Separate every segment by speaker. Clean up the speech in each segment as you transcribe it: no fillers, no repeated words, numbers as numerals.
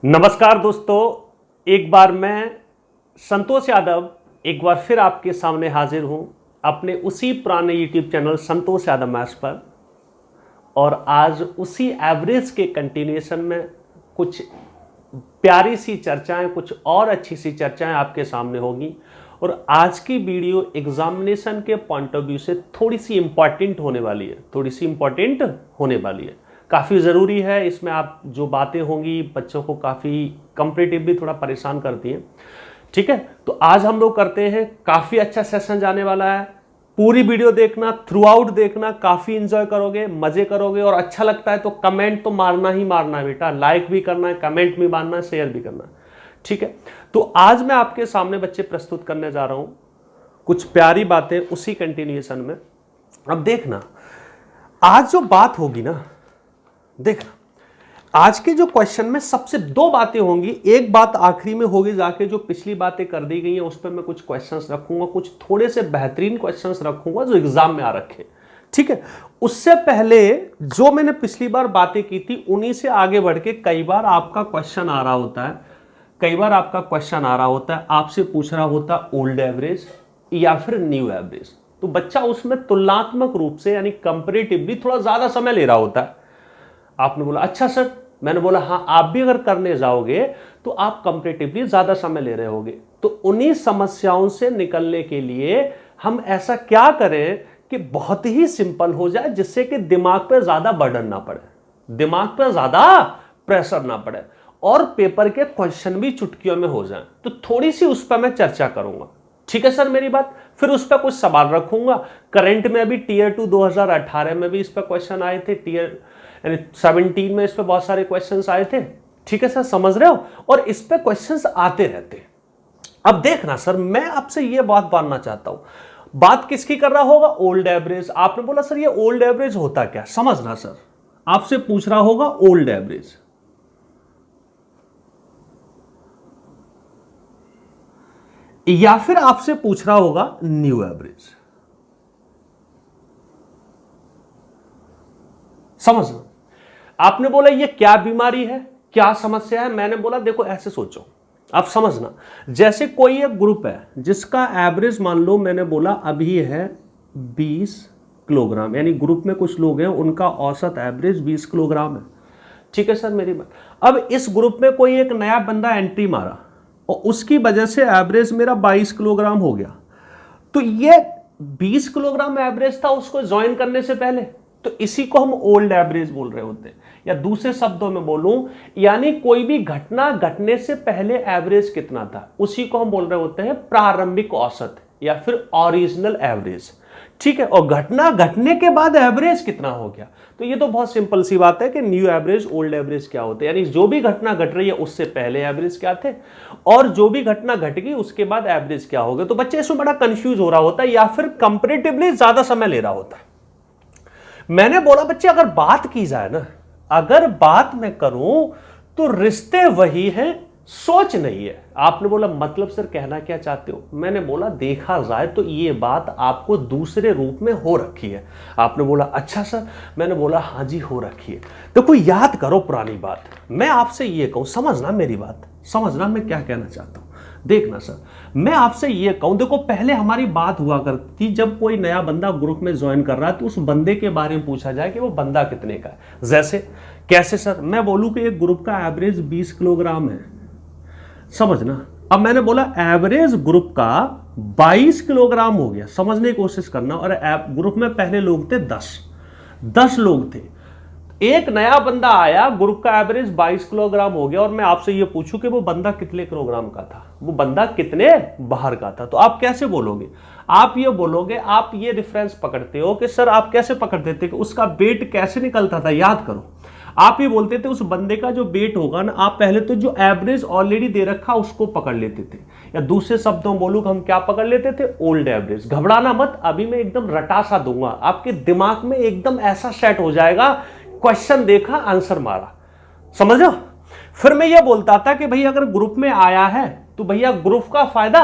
Speaker 1: नमस्कार दोस्तों, एक बार मैं संतोष यादव एक बार फिर आपके सामने हाजिर हूं अपने उसी पुराने YouTube channel Santosh Yadav maths पर। और आज उसी एवरेज के कंटिन्यूएशन में कुछ प्यारी सी चर्चाएं, कुछ और अच्छी सी चर्चाएं आपके सामने होगी। और आज की वीडियो एग्जामिनेशन के पॉइंट ऑफ व्यू से थोड़ी सी इंपॉर्टेंट होने वाली है, काफ़ी ज़रूरी है। इसमें आप जो बातें होंगी बच्चों को काफ़ी कंपेरेटिवली थोड़ा परेशान करती हैं। ठीक है, तो आज हम लोग करते हैं, काफ़ी अच्छा सेशन जाने वाला है। पूरी वीडियो देखना, थ्रू आउट देखना, काफ़ी इंजॉय करोगे, मज़े करोगे। और अच्छा लगता है तो कमेंट तो मारना ही मारना है बेटा, लाइक भी करना है, कमेंट भी मारना है, शेयर भी करना है। ठीक है, तो आज मैं आपके सामने बच्चे प्रस्तुत करने जा रहा हूँ कुछ प्यारी बातें उसी कंटिन्यूएशन में। अब देखना, आज जो बात होगी ना, देखना आज के जो क्वेश्चन में सबसे दो बातें होंगी। एक बात आखिरी में होगी जाके, जो पिछली बातें कर दी गई हैं उस पर मैं कुछ क्वेश्चंस रखूंगा, कुछ थोड़े से बेहतरीन क्वेश्चंस रखूंगा जो एग्जाम में आ रखे। ठीक है, उससे पहले जो मैंने पिछली बार बातें की थी उन्हीं से आगे बढ़ के कई बार आपका क्वेश्चन आ रहा होता है, आपसे पूछ रहा होता है ओल्ड एवरेज या फिर न्यू एवरेज। तो बच्चा उसमें तुलनात्मक रूप से यानी कंपेरेटिवली थोड़ा ज्यादा समय ले रहा होता है। आपने बोला अच्छा सर, मैंने बोला हाँ, आप भी अगर करने जाओगे तो आप कंपेरेटिवली ज्यादा समय ले रहे होगे। तो उन्हीं समस्याओं से निकलने के लिए हम ऐसा क्या करें कि बहुत ही सिंपल हो जाए, जिससे कि दिमाग पर ज्यादा बर्डन ना पड़े, दिमाग पर ज्यादा प्रेशर ना पड़े और पेपर के क्वेश्चन भी चुटकियों में हो जाएं। तो थोड़ी सी उस पर मैं चर्चा करूंगा। ठीक है सर, मेरी बात। फिर उस पर कुछ सवाल रखूंगा। करंट में अभी टीयर 2 2018 में भी इस पर क्वेश्चन आए थे, टीयर 17 में इस पे बहुत सारे क्वेश्चंस आए थे। ठीक है सर, समझ रहे हो। और इस पे क्वेश्चंस आते रहते हैं। अब देखना सर, मैं आपसे ये बात जानना चाहता हूं, बात किसकी कर रहा होगा? Old average. आपने बोला सर ये ओल्ड एवरेज होता क्या? समझना सर, आपसे पूछ रहा होगा ओल्ड एवरेज, या फिर आपसे पूछ रहा होगा न्यू एवरेज। समझना, आपने बोला ये क्या बीमारी है, क्या समस्या है। मैंने बोला देखो ऐसे सोचो, आप समझना, जैसे कोई एक ग्रुप है जिसका एवरेज मान लो, मैंने बोला अभी है 20 किलोग्राम, यानी ग्रुप में कुछ लोग हैं उनका औसत एवरेज 20 किलोग्राम है। ठीक है सर, मेरी बात। अब इस ग्रुप में कोई एक नया बंदा एंट्री मारा और उसकी वजह से एवरेज मेरा 22 किलोग्राम हो गया। तो ये 20 किलोग्राम एवरेज था उसको ज्वाइन करने से पहले, तो इसी को हम ओल्ड एवरेज बोल रहे होते हैं। या दूसरे शब्दों में बोलूं, यानी कोई भी घटना घटने से पहले एवरेज कितना था, उसी को हम बोल रहे होते हैं प्रारंभिक औसत या फिर ओरिजिनल एवरेज। ठीक है, और घटना घटने के बाद एवरेज कितना हो गया। तो ये तो बहुत सिंपल सी बात है कि न्यू एवरेज ओल्ड एवरेज क्या होते हैं, यानी जो भी घटना घट रही है उससे पहले एवरेज क्या थे और जो भी घटना घट गई उसके बाद एवरेज क्या हो गया। तो बच्चे इसमें बड़ा कंफ्यूज हो रहा होता है या फिर कंपेरेटिवली ज्यादा समय ले रहा होता है। मैंने बोला बच्चे अगर बात की जाए ना, अगर बात मैं करूं तो रिश्ते वही हैं, सोच नहीं है। आपने बोला मतलब सर कहना क्या चाहते हो? मैंने बोला देखा जाए तो ये बात आपको दूसरे रूप में हो रखी है। आपने बोला अच्छा सर, मैंने बोला हाँ जी हो रखी है। देखो याद करो पुरानी बात, मैं आपसे ये कहूं, समझना मेरी बात, समझना मैं क्या कहना चाहता हूं। देखना सर, मैं आपसे ये कहूं, देखो पहले हमारी बात हुआ करती थी, जब कोई नया बंदा ग्रुप में ज्वाइन कर रहा है तो उस बंदे के बारे में पूछा जाए कि वो बंदा कितने का है। जैसे कैसे सर, मैं बोलूं कि एक ग्रुप का एवरेज 20 किलोग्राम है, समझना। अब मैंने बोला एवरेज ग्रुप का 22 किलोग्राम हो गया, समझने की कोशिश करना। और ग्रुप में पहले लोग थे 10 लोग थे, एक नया बंदा आया, ग्रुप का एवरेज 22 किलोग्राम हो गया। और मैं आपसे ये पूछूं कि वो बंदा कितने किलोग्राम का था, वो बंदा कितने बाहर का था, तो आप कैसे बोलोगे? आप ये बोलोगे, आप ये रेफरेंस पकड़ते हो कि सर आप कैसे पकड़ देते कि उसका वेट कैसे निकलता था। याद करो, आप ये बोलते थे उस बंदे का जो वेट होगा ना, आप पहले तो जो एवरेज ऑलरेडी दे रखा उसको पकड़ लेते थे, या दूसरे शब्दों में बोलूं हम क्या पकड़ लेते थे? Old average. घबराना मत, अभी मैं एकदम रटा सा दूंगा, आपके दिमाग में एकदम ऐसा सेट हो जाएगा, क्वेश्चन देखा आंसर मारा, समझो। फिर मैं ये बोलता था कि भैया अगर ग्रुप में आया है तो भैया ग्रुप का फायदा,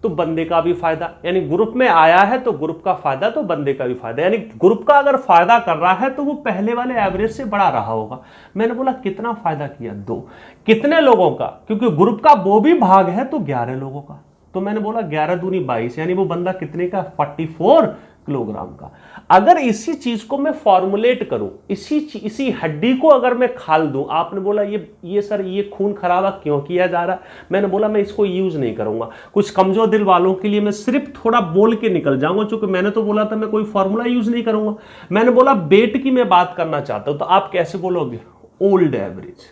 Speaker 1: तो बंदे का भी फायदा, यानी ग्रुप में आया है तो ग्रुप का फायदा तो बंदे का भी फायदा, यानी ग्रुप का अगर फायदा कर रहा है तो वो पहले वाले एवरेज से बड़ा रहा होगा। मैंने बोला कितना फायदा किया, 2। कितने लोगों का, क्योंकि ग्रुप का वो भी भाग है तो 11 लोगों का, तो मैंने बोला 11 दूनी 22, यानी वो बंदा कितने का, 44 किलोग्राम का। अगर इसी चीज को मैं फॉर्मुलेट करूं, इसी हड्डी को अगर मैं खाल दूं, आपने बोला ये सर ये खून खराबा क्यों किया जा रहा है, मैंने बोला मैं इसको यूज नहीं करूंगा। कुछ कमजोर दिल वालों के लिए मैं सिर्फ थोड़ा बोल के निकल जाऊंगा, क्योंकि मैंने तो बोला था मैं कोई फॉर्मूला यूज नहीं करूंगा। मैंने बोला वेट की मैं बात करना चाहता हूं, तो आप कैसे बोलोगे, ओल्ड एवरेज,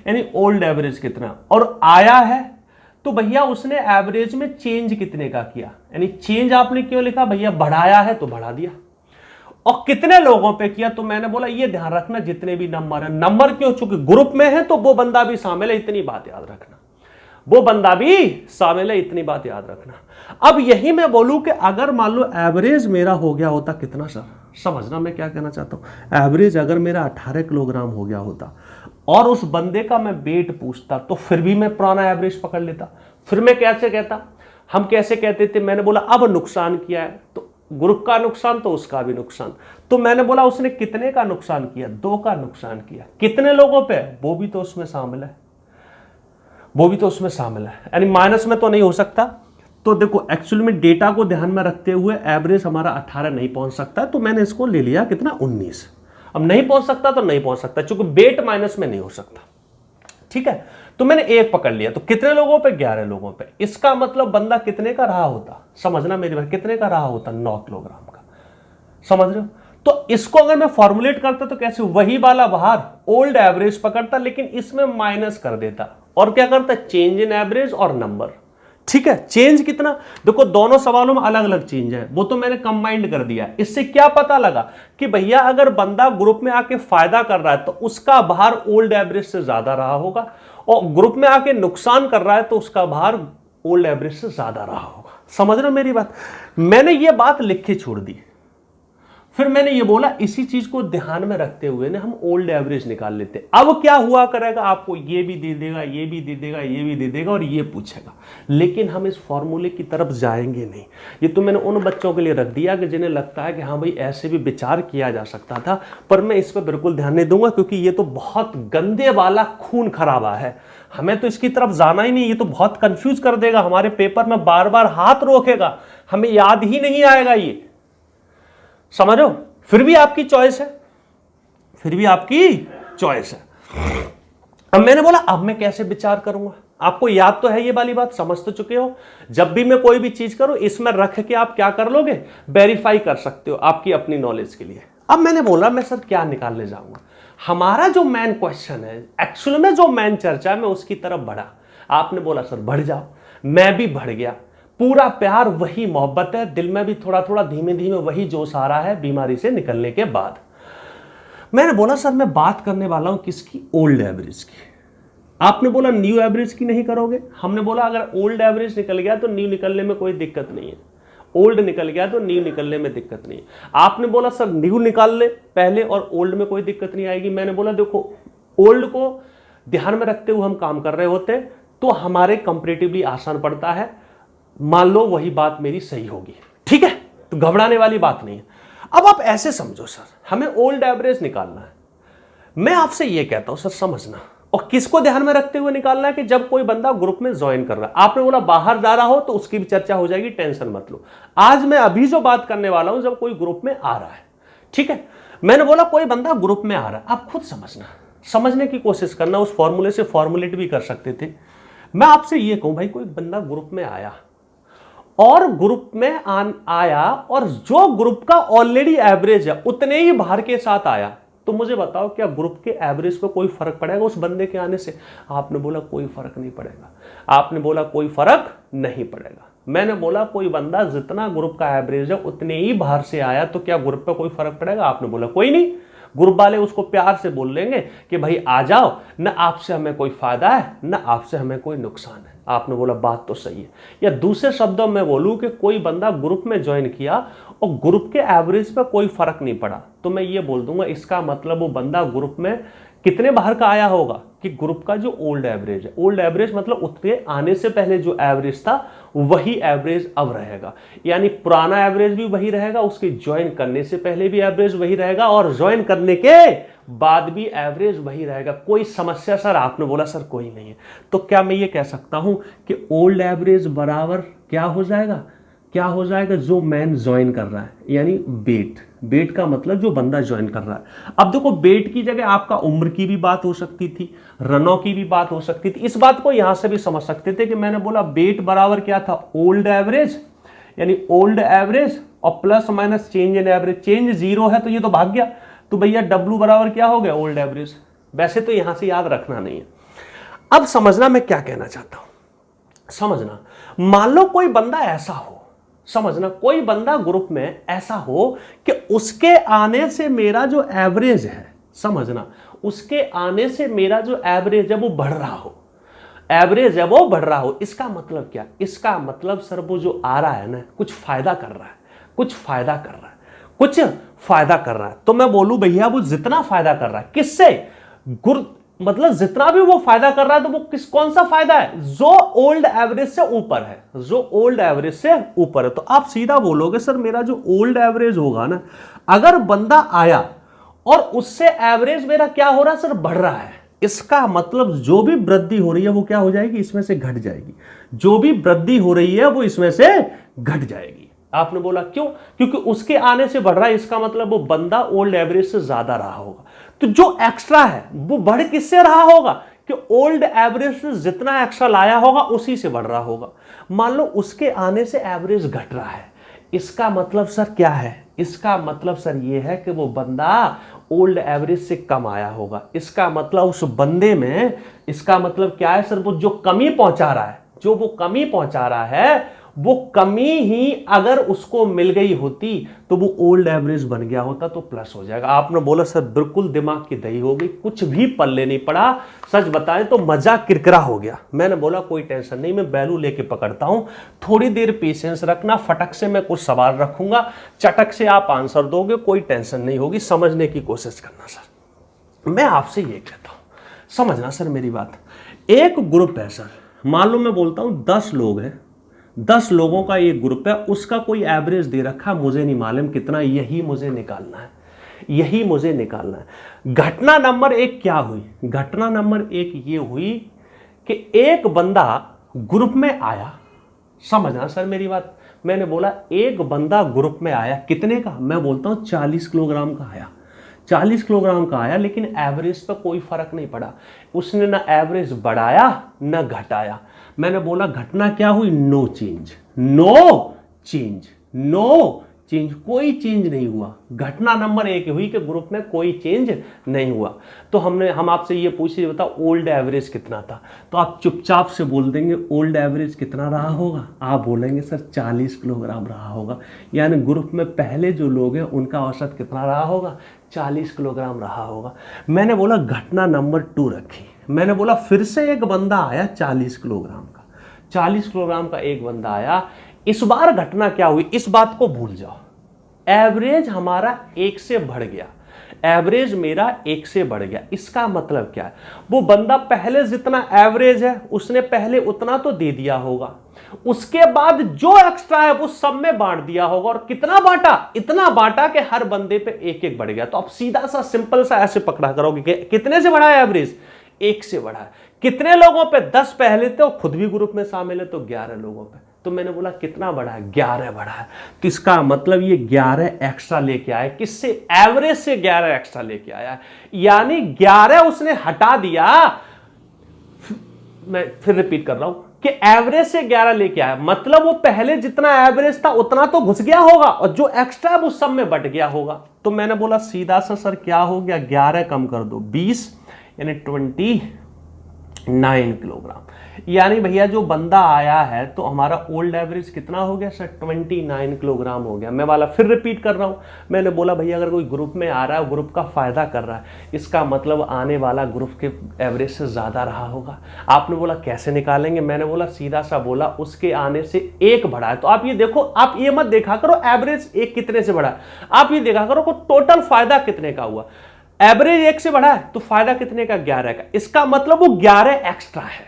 Speaker 1: यानी ओल्ड एवरेज कितना, और आया है तो भैया उसने एवरेज में चेंज कितने का किया, यानी चेंज आपने क्यों लिखा, भैया बढ़ाया है तो बढ़ा दिया, और कितने लोगों पे किया, तो मैंने बोला ये ध्यान रखना जितने भी नंबर है, नंबर क्यों, चूंकि ग्रुप में है तो वो बंदा भी शामिल है, इतनी बात याद रखना, वो बंदा भी शामिल है, इतनी बात याद रखना। अब यही मैं बोलूं कि अगर मान लो एवरेज मेरा हो गया होता कितना सर, समझना मैं क्या कहना चाहता हूं, एवरेज अगर मेरा 18 किलोग्राम हो गया होता और उस बंदे का मैं वेट पूछता, तो फिर भी मैं पुराना एवरेज पकड़ लेता। फिर मैं कैसे कहता, हम कैसे कहते थे, मैंने बोला अब नुकसान किया है तो ग्रुप का नुकसान तो उसका भी नुकसान, तो मैंने बोला उसने कितने का नुकसान किया, 2 का नुकसान किया, कितने लोगों पे, वो भी तो उसमें शामिल है, वो भी तो उसमें शामिल है, यानी माइनस में तो नहीं हो सकता। तो देखो एक्चुअली में डेटा को ध्यान में रखते हुए एवरेज हमारा 18 नहीं पहुंच सकता, तो मैंने इसको ले लिया कितना, 19। अब नहीं पहुंच सकता तो नहीं पहुंच सकता, क्योंकि वेट माइनस में नहीं हो सकता, ठीक है। तो मैंने 1 पकड़ लिया, तो कितने लोगों पे, 11 लोगों पे, इसका मतलब बंदा कितने का रहा होता, समझना मेरी बात, कितने का रहा होता, 9 किलोग्राम का, समझ रहे हो। तो इसको अगर मैं फॉर्मुलेट करता तो कैसे, वही वाला बाहर ओल्ड एवरेज पकड़ता, लेकिन इसमें माइनस कर देता और क्या करता, चेंज इन एवरेज और नंबर, ठीक है। चेंज कितना, देखो दोनों सवालों में अलग अलग चेंज है, वो तो मैंने कंबाइंड कर दिया। इससे क्या पता लगा कि भैया अगर बंदा ग्रुप में आके फायदा कर रहा है तो उसका भार ओल्ड एवरेज से ज्यादा रहा होगा, और ग्रुप में आके नुकसान कर रहा है तो उसका भार ओल्ड एवरेज से ज्यादा रहा होगा। समझ रहे हो मेरी बात, मैंने ये बात लिख के छोड़ दी। फिर मैंने ये बोला इसी चीज को ध्यान में रखते हुए ना हम ओल्ड एवरेज निकाल लेते। अब क्या हुआ करेगा, आपको ये भी दे देगा, ये भी दे देगा, ये भी दे देगा और ये पूछेगा, लेकिन हम इस फॉर्मूले की तरफ जाएंगे नहीं। ये तो मैंने उन बच्चों के लिए रख दिया कि जिन्हें लगता है कि हाँ भाई ऐसे भी विचार किया जा सकता था, पर मैं इस पर बिल्कुल ध्यान नहीं दूंगा, क्योंकि ये तो बहुत गंदे वाला खून खराबा है, हमें तो इसकी तरफ जाना ही नहीं। ये तो बहुत कंफ्यूज कर देगा, हमारे पेपर में बार बार हाथ रोकेगा, हमें याद ही नहीं आएगा ये, समझ रहे हो। फिर भी आपकी चॉइस है, फिर भी आपकी चॉइस है। अब मैंने बोला अब मैं कैसे विचार करूंगा, आपको याद तो है ये वाली बात, समझ तो चुके हो। जब भी मैं कोई भी चीज करूं इसमें रख के आप क्या कर लोगे, वेरीफाई कर सकते हो आपकी अपनी नॉलेज के लिए। अब मैंने बोला मैं सर क्या निकालने जाऊंगा, हमारा जो मेन क्वेश्चन है, एक्चुअल में जो मेन चर्चा है, मैं उसकी तरफ बढ़ा। आपने बोला सर बढ़ जाओ, मैं भी बढ़ गया। पूरा प्यार वही मोहब्बत है, दिल में भी थोड़ा थोड़ा धीमे धीमे वही जोश आ रहा है बीमारी से निकलने के बाद। मैंने बोला सर मैं बात करने वाला हूं किसकी, ओल्ड एवरेज की। आपने बोला न्यू एवरेज की नहीं करोगे, हमने बोला अगर ओल्ड एवरेज निकल गया तो न्यू निकलने में कोई दिक्कत नहीं है, ओल्ड निकल गया तो न्यू निकलने में दिक्कत नहीं है। आपने बोला सर न्यू निकाल ले पहले और ओल्ड में कोई दिक्कत नहीं आएगी। मैंने बोला देखो ओल्ड को ध्यान में रखते हुए हम काम कर रहे होते तो हमारे कंपैरेटिवली आसान पड़ता है, मान लो वही बात मेरी सही होगी, ठीक है, तो घबराने वाली बात नहीं है। अब आप ऐसे समझो सर हमें ओल्ड एवरेज निकालना है, मैं आपसे ये कहता हूं सर समझना, और किसको ध्यान में रखते हुए निकालना है कि जब कोई बंदा ग्रुप में ज्वाइन कर रहा है। आपने बोला बाहर जा रहा हो तो उसकी भी चर्चा हो जाएगी, टेंशन मत लो। आज मैं अभी जो बात करने वाला हूं जब कोई ग्रुप में आ रहा है, ठीक है, मैंने बोला कोई बंदा ग्रुप में आ रहा है, आप खुद समझना, समझने की कोशिश करना, उस फॉर्मूले से फॉर्मुलेट भी कर सकते थे। मैं आपसे ये कहूं भाई कोई बंदा ग्रुप में आया और ग्रुप में आया और जो ग्रुप का ऑलरेडी एवरेज है उतने ही भार के साथ आया, तो मुझे बताओ क्या ग्रुप के एवरेज पे कोई फर्क पड़ेगा उस बंदे के आने से? आपने बोला कोई फर्क नहीं पड़ेगा, आपने बोला कोई फर्क नहीं पड़ेगा। मैंने बोला कोई बंदा जितना ग्रुप का एवरेज है उतने ही भार से आया तो क्या ग्रुप पे कोई फर्क पड़ेगा? आपने बोला कोई नहीं, ग्रुप वाले उसको प्यार से बोल लेंगे कि भाई आ जाओ, न आपसे हमें कोई फायदा है न आपसे हमें कोई नुकसान है। आपने बोला बात तो सही है। या दूसरे शब्दों में बोलूं कि कोई बंदा ग्रुप में ज्वाइन किया और ग्रुप के एवरेज पे कोई फर्क नहीं पड़ा, तो मैं ये बोल दूंगा इसका मतलब वो बंदा ग्रुप में कितने बाहर का आया होगा, कि ग्रुप का जो ओल्ड एवरेज है, ओल्ड एवरेज मतलब उसके आने से पहले जो एवरेज था वही एवरेज अब रहेगा, यानी पुराना एवरेज भी वही रहेगा, उसके ज्वाइन करने से पहले भी एवरेज वही रहेगा और ज्वाइन करने के बाद भी एवरेज वही रहेगा। कोई समस्या सर? आपने बोला सर कोई नहीं है। तो क्या मैं ये कह सकता हूं कि ओल्ड एवरेज बराबर क्या हो जाएगा, क्या हो जाएगा, जो मैन ज्वाइन कर रहा है, यानी बेट। बेट का मतलब जो बंदा ज्वाइन कर रहा है। अब देखो, बेट की जगह आपका उम्र की भी बात हो सकती थी, रनों की भी बात हो सकती थी। इस बात को यहां से भी समझ सकते थे कि मैंने बोला बेट बराबर क्या था, ओल्ड एवरेज, यानी ओल्ड एवरेज और plus minus change in average. Change 0 है तो ये तो भाग गया, तो भैया W बराबर क्या हो गया, ओल्ड एवरेज। वैसे तो यहां से याद रखना नहीं है। अब समझना मैं क्या कहना चाहता हूं, समझना। मान लो कोई बंदा ऐसा हो, समझना, कोई बंदा ग्रुप में ऐसा हो कि उसके आने से मेरा जो एवरेज है, समझना, उसके आने से मेरा जो एवरेज है वो बढ़ रहा हो, एवरेज है वो बढ़ रहा हो। इसका मतलब क्या, इसका मतलब सर वो जो आ रहा है ना, कुछ फायदा कर रहा है, कुछ फायदा कर रहा है, कुछ फायदा कर रहा है। तो मैं बोलूं भैया वो जितना फायदा कर रहा है, किससे, मतलब जितना भी वो फायदा कर रहा है, तो वो कौन सा फायदा है, जो ओल्ड एवरेज से ऊपर है, जो ओल्ड एवरेज से ऊपर है। तो आप सीधा बोलोगे सर मेरा जो ओल्ड एवरेज होगा ना, अगर बंदा आया और उससे एवरेज मेरा क्या हो रहा है सर, बढ़ रहा है, इसका मतलब जो भी वृद्धि हो रही है वो क्या हो जाएगी, इसमें से घट जाएगी। जो भी वृद्धि हो रही है वो इसमें से घट जाएगी। आपने बोला क्यों, क्योंकि उसके आने से बढ़ रहा है, इसका मतलब वो बंदा ओल्ड एवरेज से ज्यादा रहा होगा। तो जो एक्स्ट्रा है वो बढ़ किससे रहा होगा, कि ओल्ड एवरेज से जितना एक्स्ट्रा लाया होगा उसी से बढ़ रहा होगा। मान लो उसके आने से एवरेज घट रहा है, इसका मतलब सर क्या है, इसका मतलब सर ये है कि वो बंदा ओल्ड एवरेज से कम आया होगा। इसका मतलब उस बंदे में, इसका मतलब क्या है सर, वो जो कमी पहुंचा रहा है, जो वो कमी पहुंचा रहा है, वो कमी ही अगर उसको मिल गई होती तो वो ओल्ड एवरेज बन गया होता, तो प्लस हो जाएगा। आपने बोला सर बिल्कुल दिमाग की दही हो गई, कुछ भी पल्ले नहीं पड़ा, सच बताएं तो मजा किरकिरा हो गया। मैंने बोला कोई टेंशन नहीं, मैं बैलू लेके पकड़ता हूं, थोड़ी देर पेशेंस रखना, फटक से मैं कुछ सवाल रखूंगा, चटक से आप आंसर दोगे, कोई टेंशन नहीं होगी, समझने की कोशिश करना सर। मैं आपसे ये कहता हूं, समझना सर मेरी बात। एक ग्रुप है सर, मान लो मैं बोलता हूं 10 लोग हैं, 10 लोगों का एक ग्रुप है, उसका कोई एवरेज दे रखा, मुझे नहीं मालूम कितना, यही मुझे निकालना है, यही मुझे निकालना है। घटना नंबर 1 क्या हुई, घटना नंबर 1 ये हुई कि एक बंदा ग्रुप में आया, समझना सर मेरी बात, मैंने बोला एक बंदा ग्रुप में आया, कितने का, मैं बोलता हूं 40 किलोग्राम का आया, 40 किलोग्राम का आया, लेकिन एवरेज पर कोई फर्क नहीं पड़ा, उसने ना एवरेज बढ़ाया ना घटाया। मैंने बोला घटना क्या हुई, no change, no change, no change, कोई चेंज नहीं हुआ। घटना नंबर 1 हुई कि ग्रुप में कोई चेंज नहीं हुआ। तो हम आपसे ये पूछे, बताओ ओल्ड एवरेज कितना था, तो आप चुपचाप से बोल देंगे ओल्ड एवरेज कितना रहा होगा, आप बोलेंगे सर 40 किलोग्राम रहा होगा, यानी ग्रुप में पहले जो लोग हैं उनका औसत कितना रहा होगा, 40 किलोग्राम रहा होगा। मैंने बोला घटना नंबर 2 रखी, मैंने बोला फिर से एक बंदा आया 40 किलोग्राम का, 40 किलोग्राम का एक बंदा आया, इस बार घटना क्या हुई, इस बात को भूल जाओ, एवरेज हमारा 1 से बढ़ गया, एवरेज मेरा 1 से बढ़ गया। इसका मतलब क्या है, वो बंदा पहले जितना एवरेज है उसने पहले उतना तो दे दिया होगा, उसके बाद जो एक्स्ट्रा है वो सब में बांट दिया होगा, और कितना बांटा, इतना बांटा कि हर बंदे पे 1-1 बढ़ गया। तो आप सीधा सा सिंपल सा ऐसे पकड़ा करोगे कि कितने से बढ़ा है एवरेज, 1 से बढ़ा है। कितने लोगों पे, 10 पहले थे और खुद भी ग्रुप में शामिल है, तो 11 लोगों पे। तो मैंने बोला कितना बढ़ा है, 11 बढ़ा है। तो इसका मतलब ये 11 एक्स्ट्रा लेके आया, किससे, एवरेज से 11 एक्स्ट्रा लेके आया, यानी 11 उसने हटा दिया। मैं फिर रिपीट कर रहा हूं कि एवरेज से 11 लेके आया, मतलब वो पहले जितना एवरेज था उतना तो घुस गया होगा, और जो एक्स्ट्रा है वो सब में बट गया होगा। तो मैंने बोला सीधा सा सर क्या हो गया, 11 कम कर दो 20, यानी 29 किलोग्राम। यानी भैया जो बंदा आया है तो हमारा ओल्ड एवरेज कितना हो गया सर, 29 किलोग्राम हो गया। मैं वाला फिर रिपीट कर रहा हूं, मैंने बोला भैया अगर कोई ग्रुप में आ रहा है, ग्रुप का फायदा कर रहा है, इसका मतलब आने वाला ग्रुप के एवरेज से ज्यादा रहा होगा। आपने बोला कैसे निकालेंगे, मैंने बोला सीधा सा बोला उसके आने से 1 बढ़ा है। तो आप ये देखो, आप ये मत देखा करो एवरेज 1 कितने से बढ़ा, आप ये देखा करो को टोटल फायदा कितने का हुआ। एवरेज 1 से बढ़ा है तो फायदा कितने का, 11 का। इसका मतलब वो 11 एक्स्ट्रा है,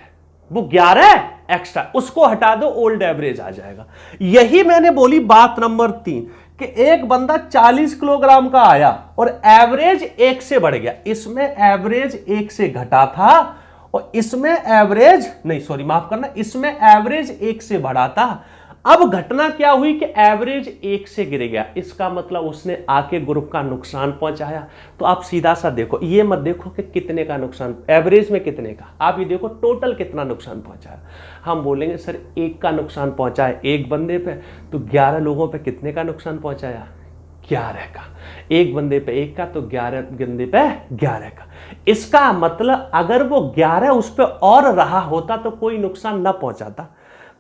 Speaker 1: वो 11 एक्स्ट्रा, उसको हटा दो, ओल्ड एवरेज आ जाएगा। यही मैंने बोली बात नंबर 3 कि एक बंदा 40 किलोग्राम का आया और एवरेज 1 से बढ़ गया, इसमें एवरेज 1 से घटा था और इसमें एवरेज नहीं, सॉरी माफ करना, इसमें एवरेज 1 से बढ़ा था। अब घटना क्या हुई कि एवरेज 1 से गिर गया, इसका मतलब उसने आके ग्रुप का नुकसान पहुंचाया। तो आप सीधा सा देखो, ये मत देखो कि कितने का नुकसान, एवरेज में कितने का, आप ये देखो टोटल कितना नुकसान पहुंचाया। हम बोलेंगे सर 1 का नुकसान पहुंचाया एक बंदे पे, तो 11 लोगों पे कितने का नुकसान पहुंचाया, 11 का। एक बंदे पे 1 का तो 11 बंदे पे 11 का। इसका मतलब अगर वो 11 उस पे और रहा होता तो कोई नुकसान ना पहुंचाता,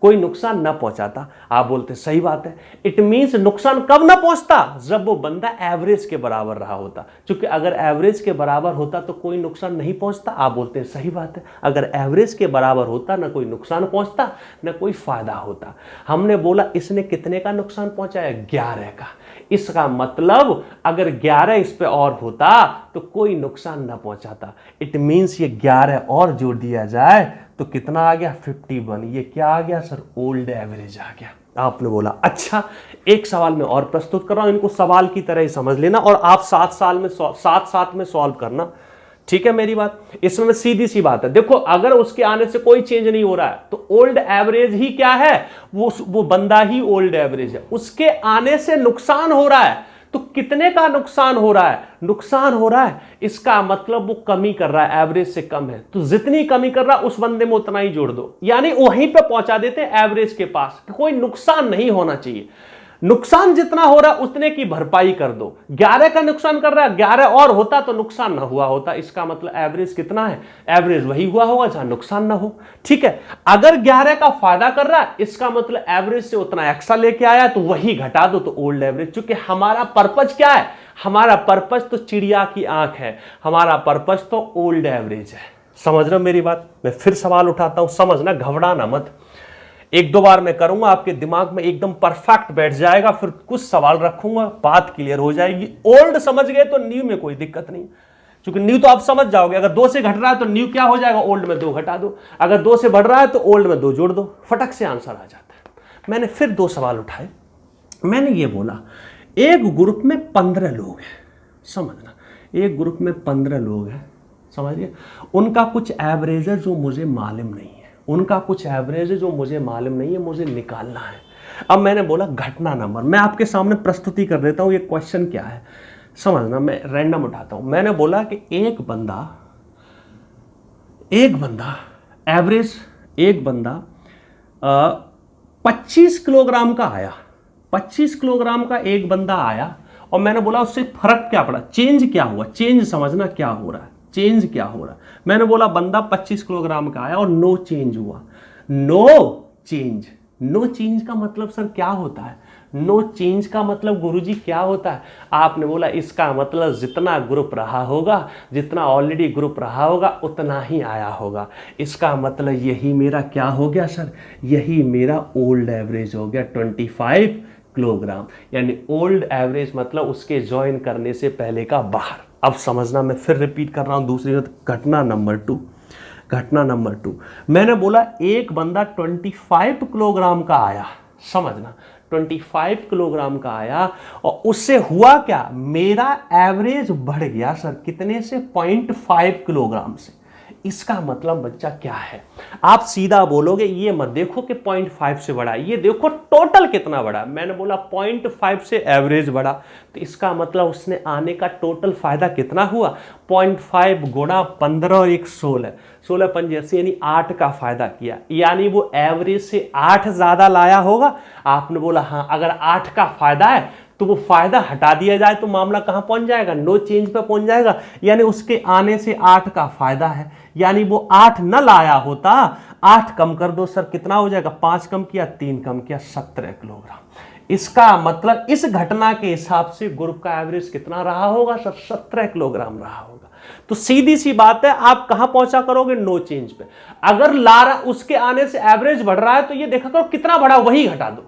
Speaker 1: कोई नुकसान ना पहुंचाता। आप बोलते सही बात है, इट मींस नुकसान कब ना पहुंचता, जब वो बंदा एवरेज के बराबर रहा होता। क्योंकि अगर एवरेज के बराबर होता तो कोई नुकसान नहीं पहुंचता। आप बोलते हैं सही बात है, अगर एवरेज के बराबर होता ना कोई नुकसान पहुंचता ना कोई फायदा होता। हमने बोला इसने कितने का नुकसान पहुंचाया, 11 का। इसका मतलब अगर 11 इस पे और होता तो कोई नुकसान ना पहुंचाता। इट मींस ये 11 और जोड़ दिया जाए तो कितना आ गया, 51। ये क्या आ गया सर, ओल्ड एवरेज आ गया। आपने बोला अच्छा, एक सवाल में और प्रस्तुत कर रहा हूं, इनको सवाल की तरह ही समझ लेना और आप साथ में सॉल्व करना, ठीक है मेरी बात। इसमें सीधी सी बात है, देखो अगर उसके आने से कोई चेंज नहीं हो रहा है तो ओल्ड एवरेज ही क्या है, वो बंदा ही ओल्ड एवरेज है। उसके आने से नुकसान हो रहा है तो कितने का नुकसान हो रहा है, नुकसान हो रहा है, इसका मतलब वो कमी कर रहा है, एवरेज से कम है। तो जितनी कमी कर रहा है उस बंदे में उतना ही जोड़ दो, यानी वहीं पे पहुंचा देते हैं एवरेज के पास, कोई नुकसान नहीं होना चाहिए। नुकसान जितना हो रहा है उतने की भरपाई कर दो। 11 का नुकसान कर रहा है, 11 और होता तो नुकसान ना हुआ होता। इसका मतलब एवरेज कितना है, एवरेज वही हुआ होगा जहां नुकसान ना हो, ठीक है। अगर 11 का फायदा कर रहा है, इसका मतलब एवरेज से उतना एक्स्ट्रा लेके आया तो वही घटा दो तो ओल्ड एवरेज। क्योंकि हमारा पर्पज क्या है, हमारा पर्पज तो चिड़िया की आंख है, हमारा पर्पज तो ओल्ड एवरेज है। समझ रहे हो मेरी बात। मैं फिर सवाल उठाता हूं, समझना, घबराना मत। 1-2 बार मैं करूंगा, आपके दिमाग में एकदम परफेक्ट बैठ जाएगा, फिर कुछ सवाल रखूंगा, बात क्लियर हो जाएगी। ओल्ड समझ गए तो न्यू में कोई दिक्कत नहीं, क्योंकि न्यू तो आप समझ जाओगे। अगर 2 से घट रहा है तो न्यू क्या हो जाएगा, ओल्ड में 2 घटा दो। अगर 2 से बढ़ रहा है तो ओल्ड में 2 जोड़ दो, फटक से आंसर आ जाता है। मैंने फिर 2 सवाल उठाए। मैंने ये बोला एक ग्रुप में 15 लोग हैं, समझना, एक ग्रुप में 15 लोग हैं, समझिए। उनका कुछ एवरेज है जो मुझे मालूम नहीं है, उनका कुछ एवरेज है जो मुझे मालूम नहीं है, मुझे निकालना है। अब मैंने बोला घटना नंबर, मैं आपके सामने प्रस्तुति कर देता हूं ये क्वेश्चन क्या है, समझना। मैं रैंडम उठाता हूं। मैंने बोला कि एक बंदा एवरेज, एक बंदा 25 किलोग्राम का आया, 25 किलोग्राम का एक बंदा आया और मैंने बोला उससे फर्क क्या पड़ा, चेंज क्या हुआ, चेंज समझना क्या हो रहा है, चेंज क्या हो रहा है। मैंने बोला बंदा 25 किलोग्राम का आया और नो चेंज हुआ। नो चेंज, नो चेंज का मतलब सर क्या होता है, नो चेंज का मतलब गुरुजी क्या होता है। आपने बोला इसका मतलब जितना ग्रुप रहा होगा, जितना ऑलरेडी ग्रुप रहा होगा उतना ही आया होगा। इसका मतलब यही मेरा क्या हो गया सर, यही मेरा ओल्ड एवरेज हो गया 25 किलोग्राम। यानी ओल्ड एवरेज मतलब उसके ज्वाइन करने से पहले का बाहर। अब समझना, मैं फिर रिपीट कर रहा हूं दूसरी घटना नंबर 2। घटना नंबर 2, मैंने बोला एक बंदा 25 किलोग्राम का आया, समझना 25 किलोग्राम का आया और उससे हुआ क्या, मेरा एवरेज बढ़ गया सर, कितने से, 0.5 किलोग्राम से। इसका मतलब बच्चा क्या है, आप सीधा बोलोगे, ये मत देखो कि 0.5 से बढ़ा, ये देखो टोटल कितना बढ़ा। मैंने बोला 0.5 से एवरेज बढ़ा, तो इसका मतलब उसने आने का टोटल फायदा कितना हुआ, 0.5 गुणा 15 और 1 16, 16 पंजे 80, यानी 8 का फायदा किया। यानी वो एवरेज से 8 ज्यादा लाया होगा। आपने बोला हाँ, अगर 8 का फायदा है तो वो फायदा हटा दिया जाए तो मामला कहां पहुंच जाएगा, नो चेंज पे पहुंच जाएगा। यानी उसके आने से 8 का फायदा है, यानी वो 8 न लाया होता, 8 कम कर दो सर, कितना हो जाएगा, 5 कम किया, 3 कम किया, 17 किलोग्राम। इसका मतलब इस घटना के हिसाब से ग्रुप का एवरेज कितना रहा होगा सर, 17 किलोग्राम रहा होगा। तो सीधी सी बात है, आप कहां पहुंचा करोगे, नो चेंज पे। अगर लारा उसके आने से एवरेज बढ़ रहा है तो ये देखा करो कितना बढ़ा, वही घटा दो,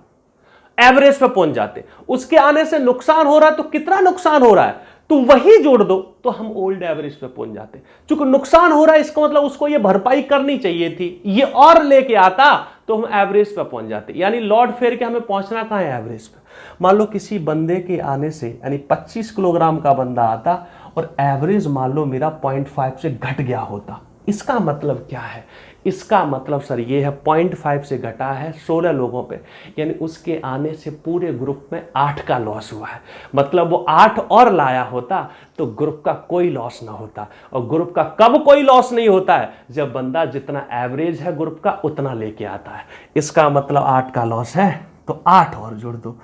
Speaker 1: एवरेज पे पहुंच जाते। उसके आने से नुकसान हो रहा है तो कितना नुकसान हो रहा है, तो वही जोड़ दो तो हम ओल्ड एवरेज पे पहुंच जाते। चूंकि नुकसान हो रहा है इसका मतलब उसको ये भरपाई करनी चाहिए थी, ये और लेके आता तो हम एवरेज पे पहुंच जाते। यानी लॉर्ड फेयर के हमें पहुंचना कहां है? एवरेज पे। मान लो किसी बंदे के आने से यानी 25 किलोग्राम का बंदा आता और एवरेज मान लो मेरा 0.5 से घट गया होता, इसका मतलब क्या है? इसका मतलब सर ये है 0.5 से घटा है 16 लोगों पे, यानी उसके आने से पूरे ग्रुप में 8 का लॉस हुआ है। मतलब वो 8 और लाया होता तो ग्रुप का कोई लॉस ना होता। और ग्रुप का कब कोई लॉस नहीं होता है? जब बंदा जितना एवरेज है ग्रुप का उतना लेके आता है। इसका मतलब 8 का लॉस है तो 8 और जोड़ दो,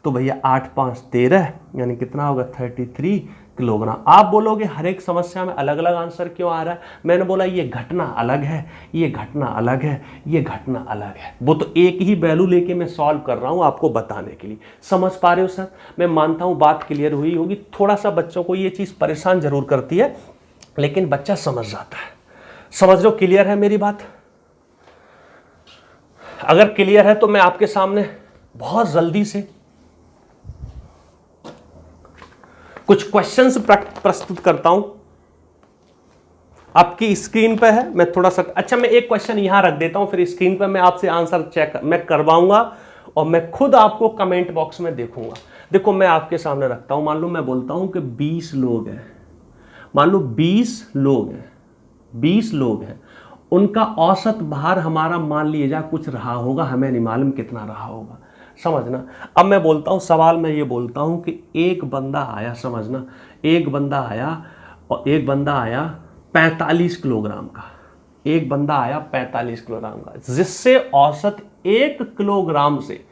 Speaker 1: तो भैया 8 5 13 यानी कितना होगा? 33 किलोग्राम। आप बोलोगे हर एक समस्या में अलग अलग आंसर क्यों आ रहा है? मैंने बोला ये घटना अलग है, ये घटना अलग है, ये घटना अलग है। वो तो एक ही वैल्यू लेके मैं सॉल्व कर रहा हूं आपको बताने के लिए। समझ पा रहे हो सर? मैं मानता हूं बात क्लियर हुई होगी। थोड़ा सा बच्चों को ये चीज परेशान जरूर करती है, लेकिन बच्चा समझ जाता है। समझ लो क्लियर है मेरी बात? अगर क्लियर है तो मैं आपके सामने बहुत जल्दी से कुछ क्वेश्चंस प्रस्तुत करता हूं। आपकी स्क्रीन पे है, मैं थोड़ा सा अच्छा मैं एक क्वेश्चन यहां रख देता हूं, फिर स्क्रीन पे मैं आपसे आंसर चेक मैं करवाऊंगा और मैं खुद आपको कमेंट बॉक्स में देखूंगा। देखो मैं आपके सामने रखता हूं, मान लो मैं बोलता हूं कि 20 लोग हैं, मान लो 20 लोग हैं, 20 लोग हैं, उनका औसत भार हमारा मान लीजिए कुछ रहा होगा, हमें नहीं मालूम कितना रहा होगा। समझना। अब मैं बोलता हूं सवाल में ये बोलता हूं कि एक बंदा आया, समझना, एक बंदा आया और एक बंदा आया 45 किलोग्राम का, एक बंदा आया 45 किलोग्राम का, जिससे औसत 1 किलोग्राम से,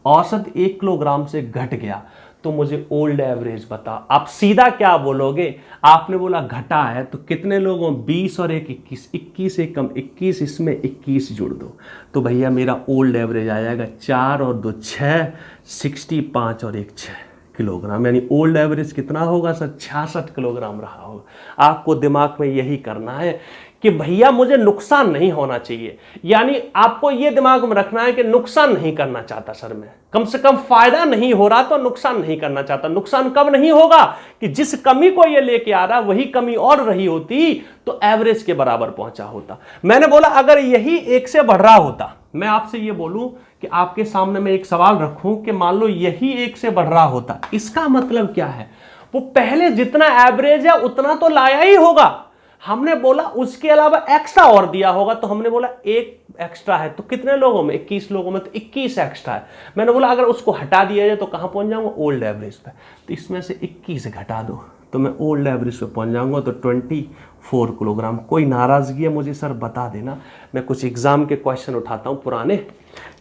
Speaker 1: औसत 1 किलोग्राम से घट गया। तो मुझे ओल्ड एवरेज बता। आप सीधा क्या बोलोगे? आपने बोला घटा है तो कितने लोगों? 20 और 1 21, 21 से कम 21, इसमें 21 जोड़ दो तो भैया मेरा ओल्ड एवरेज आ जाएगा 4 और 2 6, 65 और 1 6 किलोग्राम। यानी ओल्ड एवरेज कितना होगा सर? 66 किलोग्राम रहा होगा। आपको दिमाग में यही करना है कि भैया मुझे नुकसान नहीं होना चाहिए। यानी आपको यह दिमाग में रखना है कि नुकसान नहीं करना चाहता सर, मैं कम से कम फायदा नहीं हो रहा तो नुकसान नहीं करना चाहता। नुकसान कब नहीं होगा? कि जिस कमी को ये लेके आ रहा वही कमी और रही होती तो एवरेज के बराबर पहुंचा होता। मैंने बोला अगर यही 1 से बढ़ रहा होता, मैं आपसे ये बोलूं कि आपके सामने मैं एक सवाल रखूं कि मान लो यही 1 से बढ़ रहा होता, इसका मतलब क्या है? वो पहले जितना एवरेज है उतना तो लाया ही होगा। हमने बोला उसके अलावा एक्स्ट्रा और दिया होगा, तो हमने बोला 1 एक्स्ट्रा है तो कितने लोगों में? 21 लोगों में तो 21 एक्स्ट्रा है। मैंने बोला अगर उसको हटा दिया जाए तो कहां पहुंच जाऊंगा? ओल्ड एवरेज पे। तो इसमें से 21 घटा दो तो मैं ओल्ड एवरेज पे पहुंच जाऊंगा, तो 24 किलोग्राम। कोई नाराजगी है मुझे सर बता देना, मैं कुछ एग्जाम के क्वेश्चन उठाता हूं पुराने,